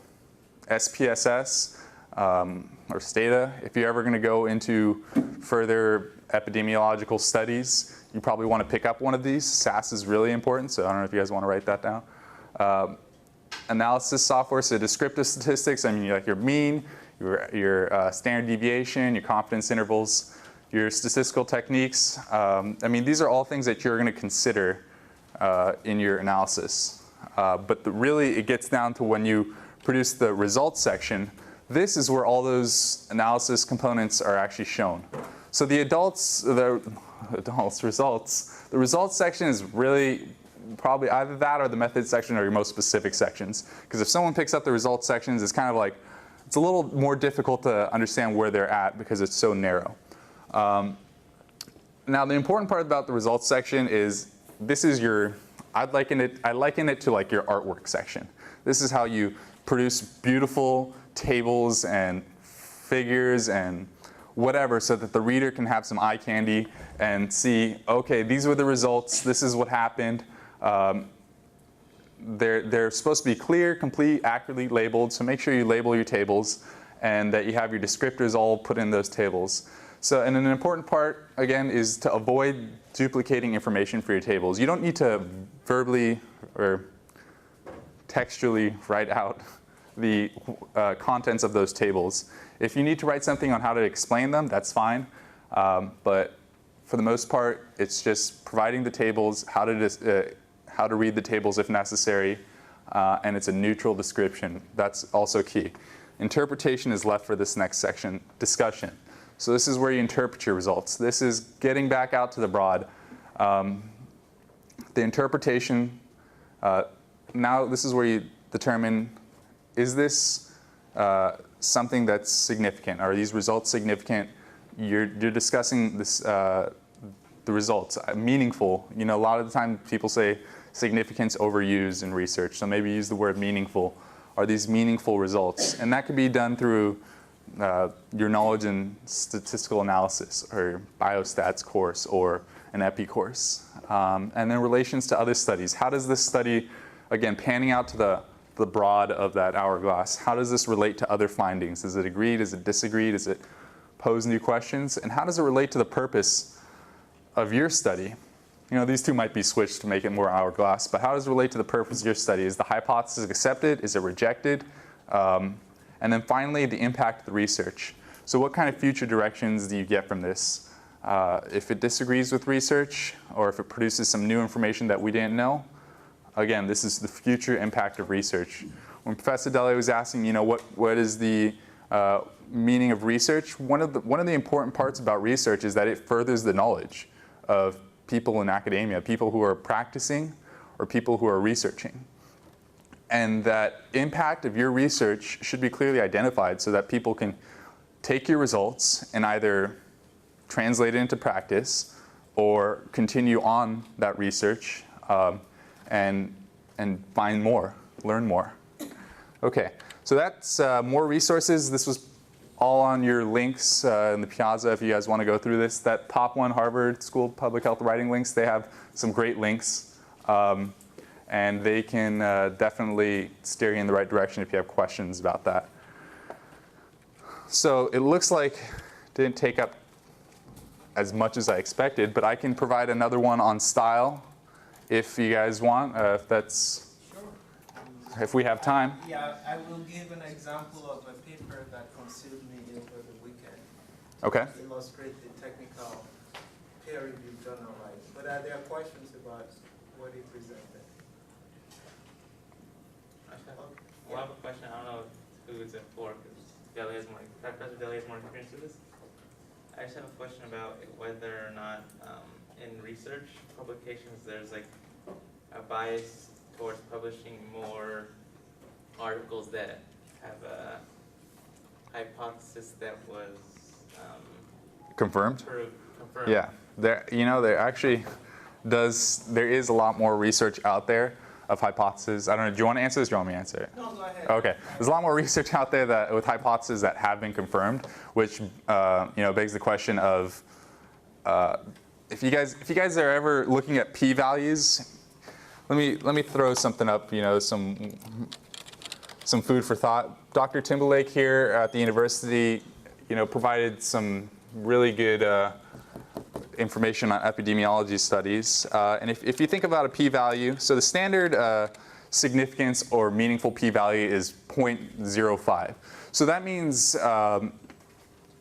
SPSS or Stata. If you're ever going to go into further epidemiological studies, you probably want to pick up one of these. SAS is really important, so I don't know if you guys want to write that down. Analysis software, so descriptive statistics, like your mean, your standard deviation, your confidence intervals, your statistical techniques. These are all things that you're going to consider in your analysis. But really, it gets down to when you produce the results section. This is where all those analysis components are actually shown. So the results, the results section is really probably either that or the methods section are your most specific sections. Because if someone picks up the results sections, it's kind of like, it's a little more difficult to understand where they're at because it's so narrow. Now the important part about the results section is, this is I liken it to like your artwork section. This is how you produce beautiful tables and figures and whatever, so that the reader can have some eye candy and see, okay, these were the results, this is what happened. They're supposed to be clear, complete, accurately labeled, so make sure you label your tables and that you have your descriptors all put in those tables. So, and an important part, again, is to avoid duplicating information for your tables. You don't need to verbally or textually write out the contents of those tables. If you need to write something on how to explain them, that's fine. But for the most part, it's just providing the tables, how to read the tables if necessary, and it's a neutral description. That's also key. Interpretation is left for this next section, discussion. So this is where you interpret your results. This is getting back out to the broad. The interpretation, now this is where you determine, is this something that's significant? Are these results significant? You're discussing this, the results, meaningful. A lot of the time people say significance overused in research, so maybe use the word meaningful. Are these meaningful results? And that could be done through your knowledge in statistical analysis or biostats course or an epi course. And then relations to other studies. How does this study, again, panning out to the broad of that hourglass, how does this relate to other findings? Is it agreed? Is it disagreed? Does it pose new questions? And how does it relate to the purpose of your study? These two might be switched to make it more hourglass, but how does it relate to the purpose of your study? Is the hypothesis accepted? Is it rejected? And then finally, the impact of the research. So what kind of future directions do you get from this? If it disagrees with research, or if it produces some new information that we didn't know, again, this is the future impact of research. When Professor Dele was asking, what is the meaning of research? One of the important parts about research is that it furthers the knowledge of people in academia, people who are practicing or people who are researching. And that impact of your research should be clearly identified so that people can take your results and either translate it into practice or continue on that research and find more, learn more. Okay, so that's more resources. This was all on your links in the Piazza if you guys want to go through this. That top one, Harvard School of Public Health writing links, they have some great links. And they can definitely steer you in the right direction if you have questions about that. So it looks like it didn't take up as much as I expected, but I can provide another one on style if you guys want, if we have time. Yeah, I will give an example of a paper that consumed me over the weekend. Okay. To illustrate the technical peer-reviewed journal writing. But there are questions about what he presented. I have a question. I don't know who it's for, because Professor Dele has more experience with this. I just have a question about whether or not in research publications there's like a bias towards publishing more articles that have a hypothesis that was Confirmed? confirmed. Yeah. There actually there is a lot more research out there of hypotheses. I don't know, do you want to answer this or do you want me to answer it? No, go ahead. Okay. There's a lot more research out there with hypotheses that have been confirmed, which begs the question of if you guys are ever looking at p-values, let me throw something up, some food for thought. Dr. Timberlake here at the university, provided some really good information on epidemiology studies. And if you think about a p-value, so the standard significance or meaningful p-value is 0.05. So that means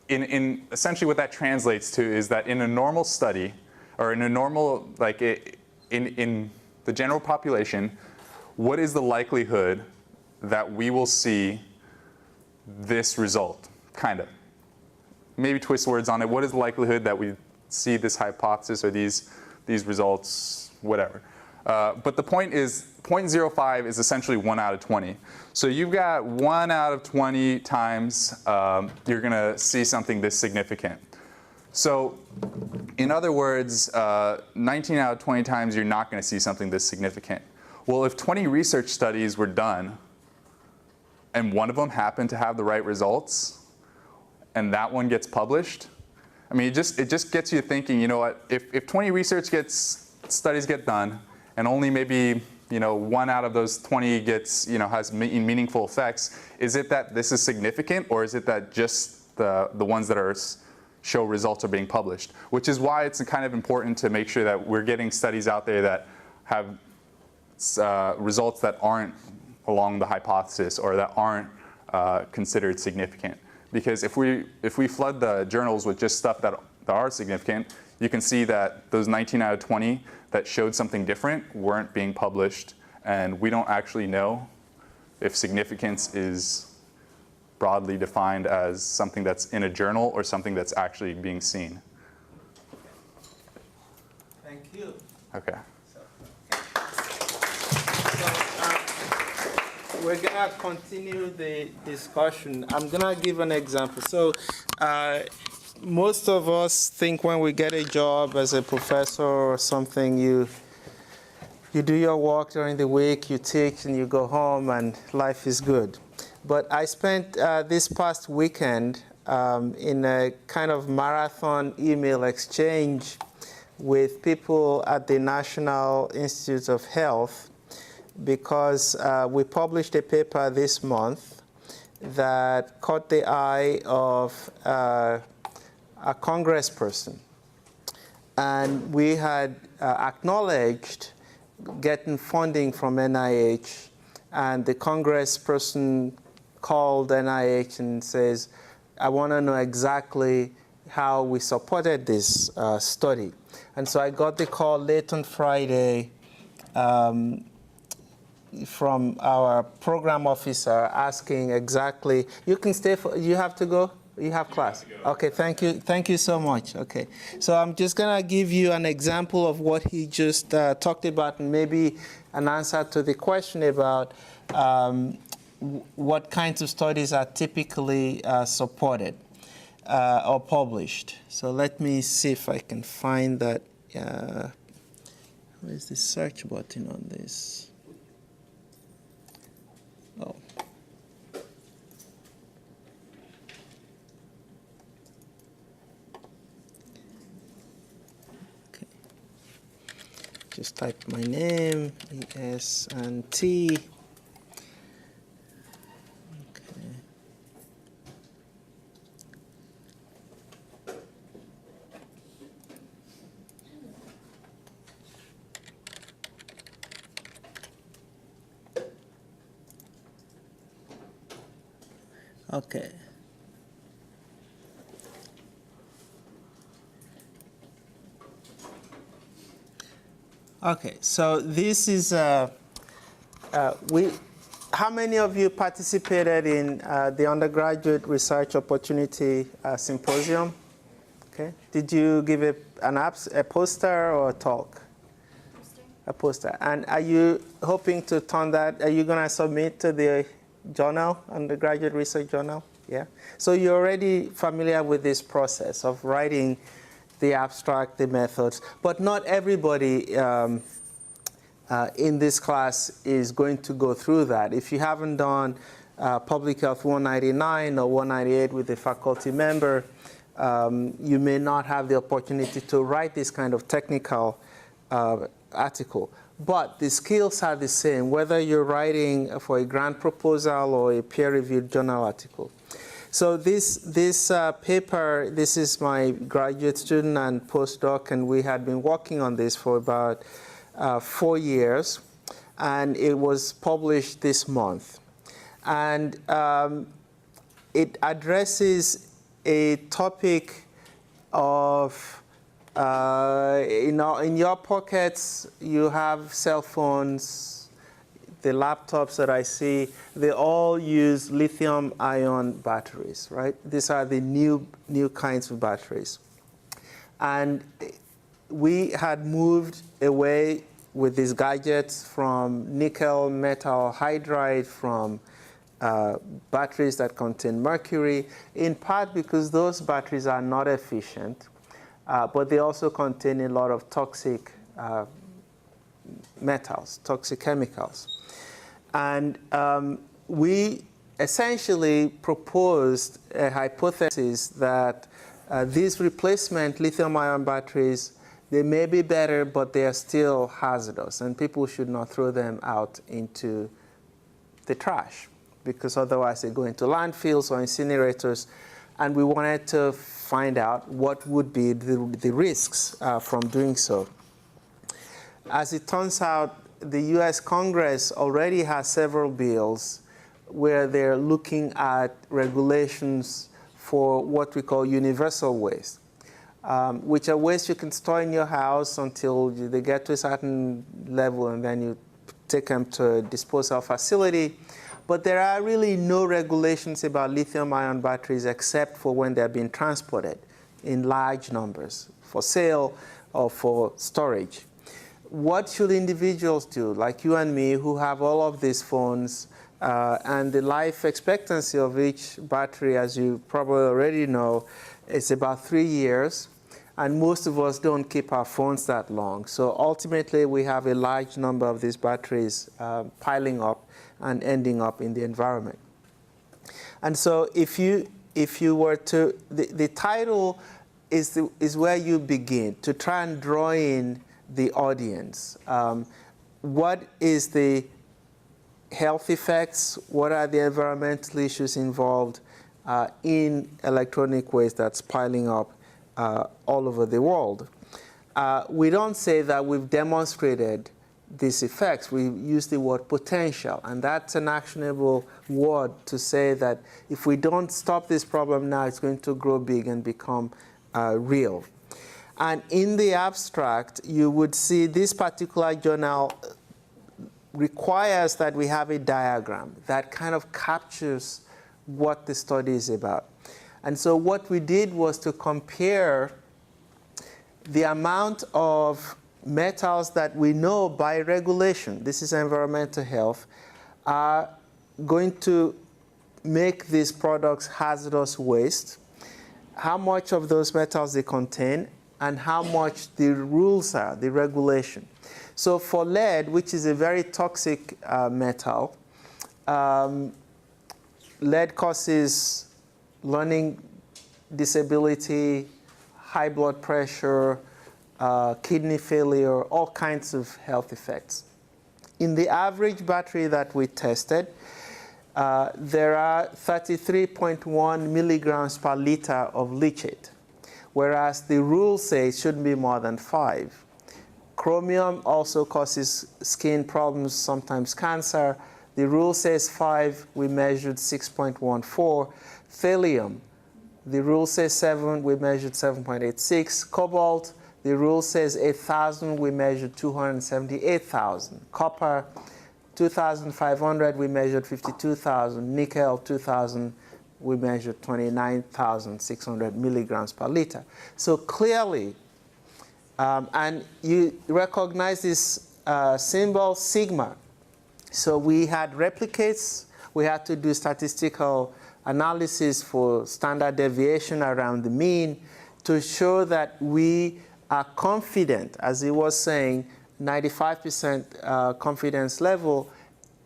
in essentially what that translates to is that in a normal study, or in a normal, in the general population, what is the likelihood that we will see this result? Kind of. Maybe twist words on it. What is the likelihood that we see this hypothesis or these results, whatever. But the point is 0.05 is essentially 1 out of 20. So you've got 1 out of 20 times you're going to see something this significant. So in other words, 19 out of 20 times you're not going to see something this significant. Well, if 20 research studies were done and one of them happened to have the right results and that one gets published, I mean, it just gets you thinking, you know what, if 20 research studies get done and only maybe 1 out of those 20 gets, has meaningful effects, is it that this is significant, or is it that just the ones that show results are being published? Which is why it's kind of important to make sure that we're getting studies out there that have results that aren't along the hypothesis or that aren't considered significant. Because if we flood the journals with just stuff that are significant, you can see that those 19 out of 20 that showed something different weren't being published, and we don't actually know if significance is broadly defined as something that's in a journal or something that's actually being seen. Thank you. Okay. We're going to continue the discussion. I'm going to give an example. So most of us think when we get a job as a professor or something, you do your work during the week, you teach, and you go home, and life is good. But I spent this past weekend in a kind of marathon email exchange with people at the National Institutes of Health, because we published a paper this month that caught the eye of a congressperson. And we had acknowledged getting funding from NIH, and the congressperson called NIH and says, I want to know exactly how we supported this study. And so I got the call late on Friday from our program officer asking exactly, you can stay you have to go? You have class? Okay, thank you so much. Okay, so I'm just gonna give you an example of what he just talked about, and maybe an answer to the question about what kinds of studies are typically supported or published. So let me see if I can find that. Where's the search button on this? Oh. type my name, ES and T. Okay. Okay, so this is how many of you participated in the undergraduate research opportunity symposium? Okay, did you give a poster or a talk? Poster. A poster. And are you hoping to turn that? Are you going to submit to the journal, undergraduate research journal? Yeah. So you're already familiar with this process of writing the abstract, the methods, but not everybody in this class is going to go through that. If you haven't done PubHlth 199 or 198 with a faculty member, you may not have the opportunity to write this kind of technical article. But the skills are the same, whether you're writing for a grant proposal or a peer-reviewed journal article. So this paper, this is my graduate student and postdoc, and we had been working on this for about 4 years, and it was published this month. And it addresses a topic of, in your pockets, you have cell phones. The laptops that I see, they all use lithium-ion batteries, right? These are the new kinds of batteries. And we had moved away with these gadgets from nickel metal hydride, from batteries that contain mercury, in part because those batteries are not efficient, but they also contain a lot of toxic metals, toxic chemicals. And we essentially proposed a hypothesis that these replacement lithium-ion batteries, they may be better, but they are still hazardous, and people should not throw them out into the trash, because otherwise they go into landfills or incinerators. And we wanted to find out what would be the risks from doing so. As it turns out, the US Congress already has several bills where they're looking at regulations for what we call universal waste, which are waste you can store in your house until they get to a certain level, and then you take them to a disposal facility. But there are really no regulations about lithium-ion batteries except for when they're being transported in large numbers for sale or for storage. What should individuals do, like you and me, who have all of these phones, and the life expectancy of each battery, as you probably already know, is about 3 years, and most of us don't keep our phones that long. So ultimately, we have a large number of these batteries piling up and ending up in the environment. And so if you were to, the title is where you begin, to try and draw in the audience. What is the health effects? What are the environmental issues involved in electronic waste that's piling up all over the world? We don't say that we've demonstrated these effects. We use the word potential, and that's an actionable word to say that if we don't stop this problem now, it's going to grow big and become real. And in the abstract, you would see this particular journal requires that we have a diagram that kind of captures what the study is about. And so what we did was to compare the amount of metals that we know by regulation, this is environmental health, are going to make these products hazardous waste, how much of those metals they contain, and how much the rules are, the regulation. So for lead, which is a very toxic metal, lead causes learning disability, high blood pressure, kidney failure, all kinds of health effects. In the average battery that we tested, there are 33.1 milligrams per liter of leachate, whereas the rule says it shouldn't be more than 5. Chromium also causes skin problems, sometimes cancer. The rule says 5, we measured 6.14. Thallium, the rule says 7, we measured 7.86. Cobalt, the rule says 8,000, we measured 278,000. Copper, 2,500, we measured 52,000. Nickel, 2,000, we measured 29,600 milligrams per liter. So clearly, and you recognize this symbol, sigma. So we had replicates, we had to do statistical analysis for standard deviation around the mean to show that we are confident, as he was saying, 95% confidence level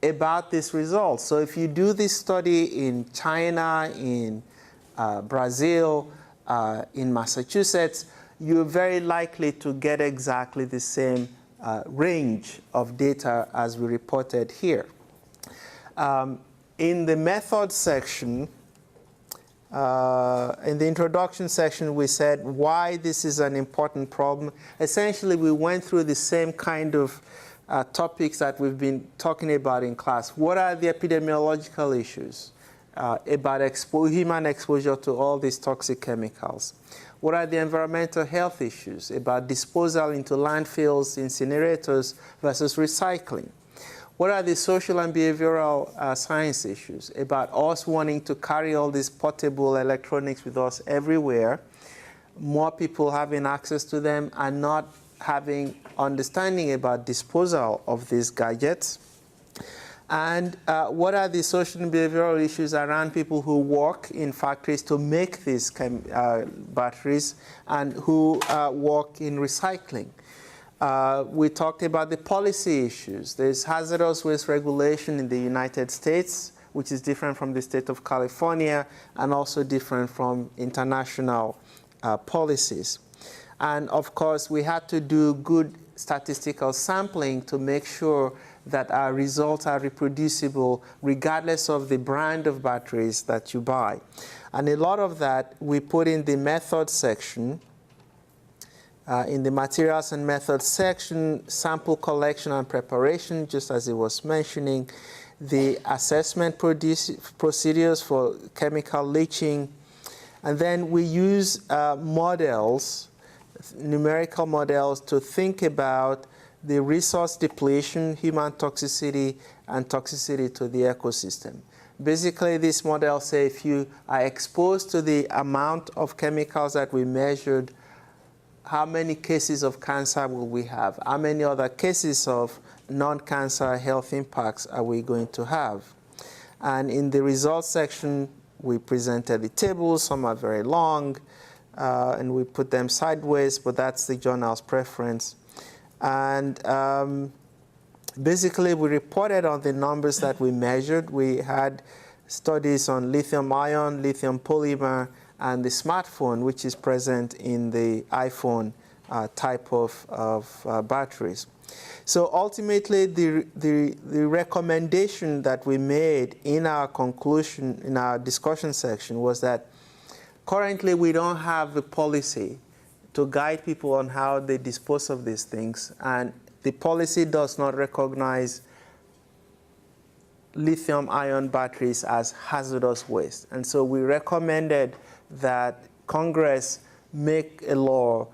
about this result. So if you do this study in China, in Brazil, in Massachusetts, you're very likely to get exactly the same range of data as we reported here. In the method section, in the introduction section, we said why this is an important problem. Essentially, we went through the same kind of topics that we've been talking about in class. What are the epidemiological issues about human exposure to all these toxic chemicals? What are the environmental health issues about disposal into landfills, incinerators versus recycling? What are the social and behavioral science issues about us wanting to carry all these portable electronics with us everywhere, more people having access to them and not having understanding about disposal of these gadgets? And what are the social and behavioral issues around people who work in factories to make these batteries and who work in recycling? We talked about the policy issues. There's hazardous waste regulation in the United States, which is different from the state of California and also different from international policies. And of course, we had to do good statistical sampling to make sure that our results are reproducible regardless of the brand of batteries that you buy. And a lot of that we put in the method section. In the materials and methods section, sample collection and preparation, just as it was mentioning, the assessment procedures for chemical leaching, and then we use models, numerical models, to think about the resource depletion, human toxicity, and toxicity to the ecosystem. Basically, this model says if you are exposed to the amount of chemicals that we measured, how many cases of cancer will we have? How many other cases of non-cancer health impacts are we going to have? And in the results section, we presented the tables. Some are very long, and we put them sideways, but that's the journal's preference. And basically, we reported on the numbers that we measured. We had studies on lithium ion, lithium polymer, and the smartphone, which is present in the iPhone type of batteries. So ultimately, the recommendation that we made in our conclusion, in our discussion section, was that currently we don't have a policy to guide people on how they dispose of these things, and the policy does not recognize lithium-ion batteries as hazardous waste. And so we recommended that Congress make a law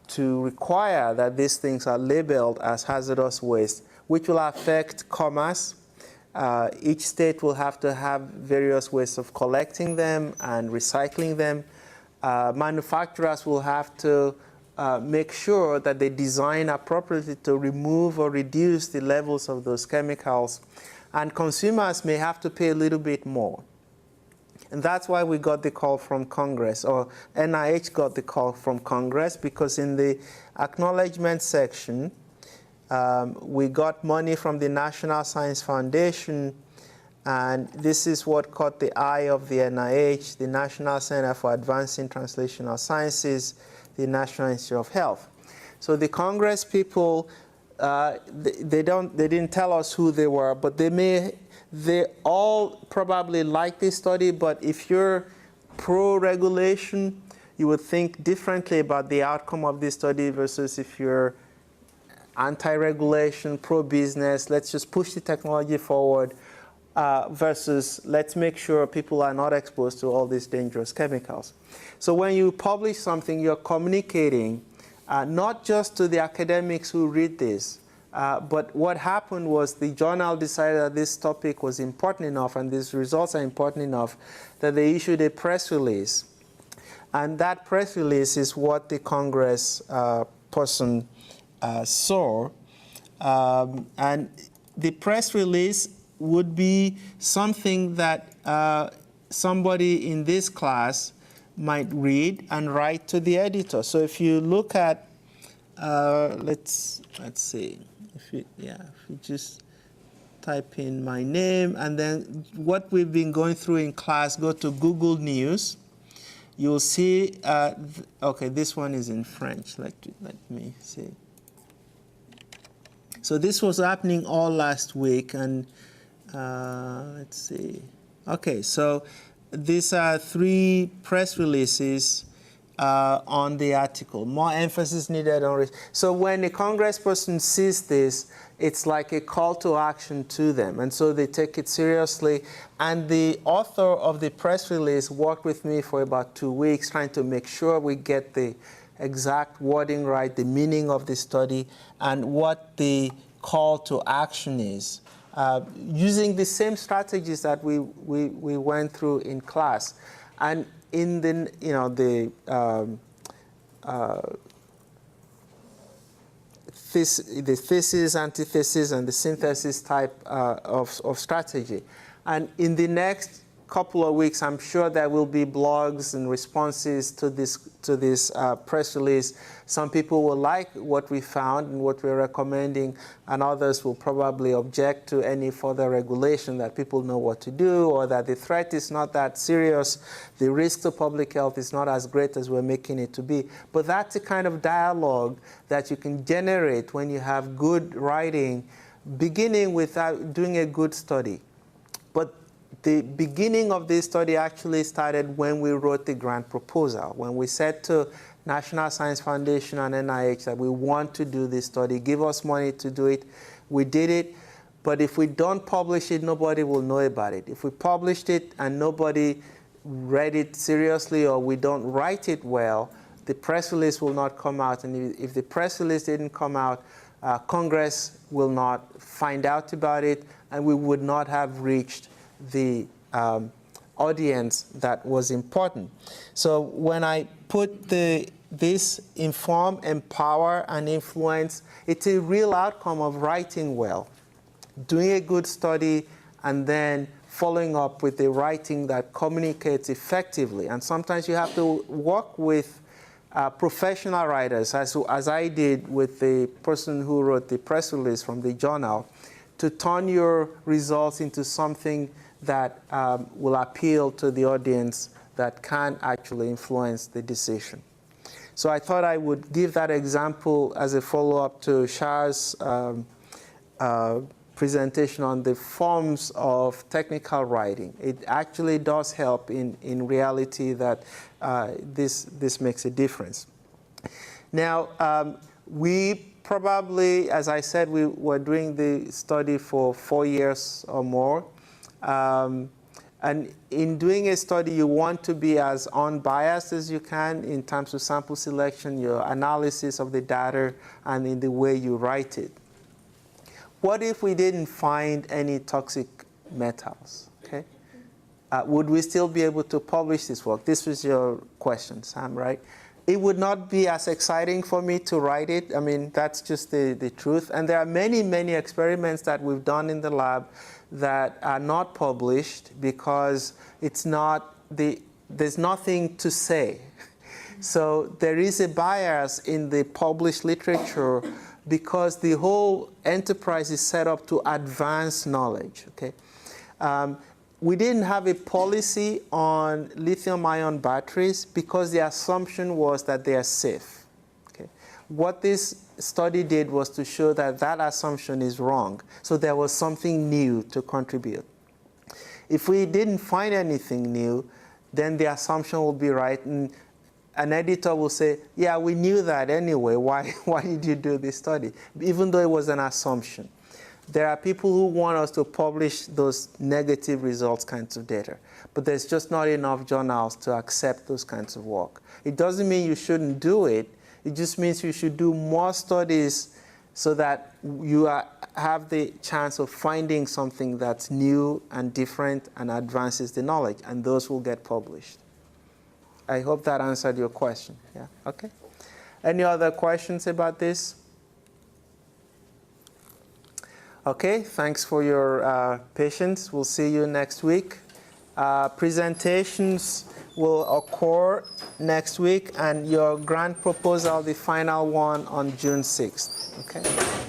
to require that these things are labeled as hazardous waste, which will affect commerce. Each state will have to have various ways of collecting them and recycling them. Manufacturers will have to make sure that they design appropriately to remove or reduce the levels of those chemicals. And consumers may have to pay a little bit more. And that's why we got the call from Congress, or NIH got the call from Congress, because in the acknowledgement section, we got money from the National Science Foundation, and this is what caught the eye of the NIH, the National Center for Advancing Translational Sciences, the National Institute of Health. So the Congress people, they didn't tell us who they were, but they all probably like this study, but if you're pro-regulation, you would think differently about the outcome of this study versus if you're anti-regulation, pro-business, let's just push the technology forward, versus let's make sure people are not exposed to all these dangerous chemicals. So when you publish something, you're communicating not just to the academics who read this, but what happened was the journal decided that this topic was important enough and these results are important enough that they issued a press release. And that press release is what the Congress person saw. And the press release would be something that somebody in this class might read and write to the editor. So if you look at, let's see, if you just type in my name and then what we've been going through in class, go to Google News. You'll see, okay, this one is in French. Let me see. So this was happening all last week, and let's see. Okay, so these are 3 press releases on the article. More emphasis needed on risk. So when a congressperson sees this, it's like a call to action to them, and so they take it seriously. And the author of the press release worked with me for about 2 weeks trying to make sure we get the exact wording right, the meaning of the study, and what the call to action is, using the same strategies that we went through in class. And in the, the thesis, antithesis, and the synthesis type of strategy. And in the next couple of weeks, I'm sure there will be blogs and responses to this press release. Some people will like what we found and what we're recommending, and others will probably object to any further regulation, that people know what to do, or that the threat is not that serious, the risk to public health is not as great as we're making it to be. But that's the kind of dialogue that you can generate when you have good writing, beginning with doing a good study. But the beginning of this study actually started when we wrote the grant proposal, when we said to National Science Foundation and NIH that we want to do this study, give us money to do it. We did it, but if we don't publish it, nobody will know about it. If we published it and nobody read it seriously, or we don't write it well, the press release will not come out. And if the press release didn't come out, Congress will not find out about it, and we would not have reached the audience that was important. So when I put this inform, empower, and influence, it's a real outcome of writing well, doing a good study, and then following up with the writing that communicates effectively. And sometimes you have to work with professional writers, as I did with the person who wrote the press release from the journal, to turn your results into something that will appeal to the audience that can actually influence the decision. So I thought I would give that example as a follow-up to Shah's presentation on the forms of technical writing. It actually does help in reality that this makes a difference. Now, we probably, as I said, we were doing the study for 4 years or more. And in doing a study, you want to be as unbiased as you can in terms of sample selection, your analysis of the data, and in the way you write it. What if we didn't find any toxic metals? Okay? Would we still be able to publish this work? This was your question, Sam, right? It would not be as exciting for me to write it. I mean, that's just the truth. And there are many, many experiments that we've done in the lab that are not published because it's not there's nothing to say. So there is a bias in the published literature because the whole enterprise is set up to advance knowledge. Okay, we didn't have a policy on lithium-ion batteries because the assumption was that they are safe. Okay, what this study did was to show that that assumption is wrong. So there was something new to contribute. If we didn't find anything new, then the assumption will be right, and an editor will say, yeah, we knew that anyway. Why did you do this study? Even though it was an assumption. There are people who want us to publish those negative results kinds of data, but there's just not enough journals to accept those kinds of work. It doesn't mean you shouldn't do it. It just means you should do more studies so that you have the chance of finding something that's new and different and advances the knowledge, and those will get published. I hope that answered your question. Yeah, okay. Any other questions about this? Okay, thanks for your patience. We'll see you next week. Presentations will occur next week, and your grant proposal, the final one, on June 6th. Okay.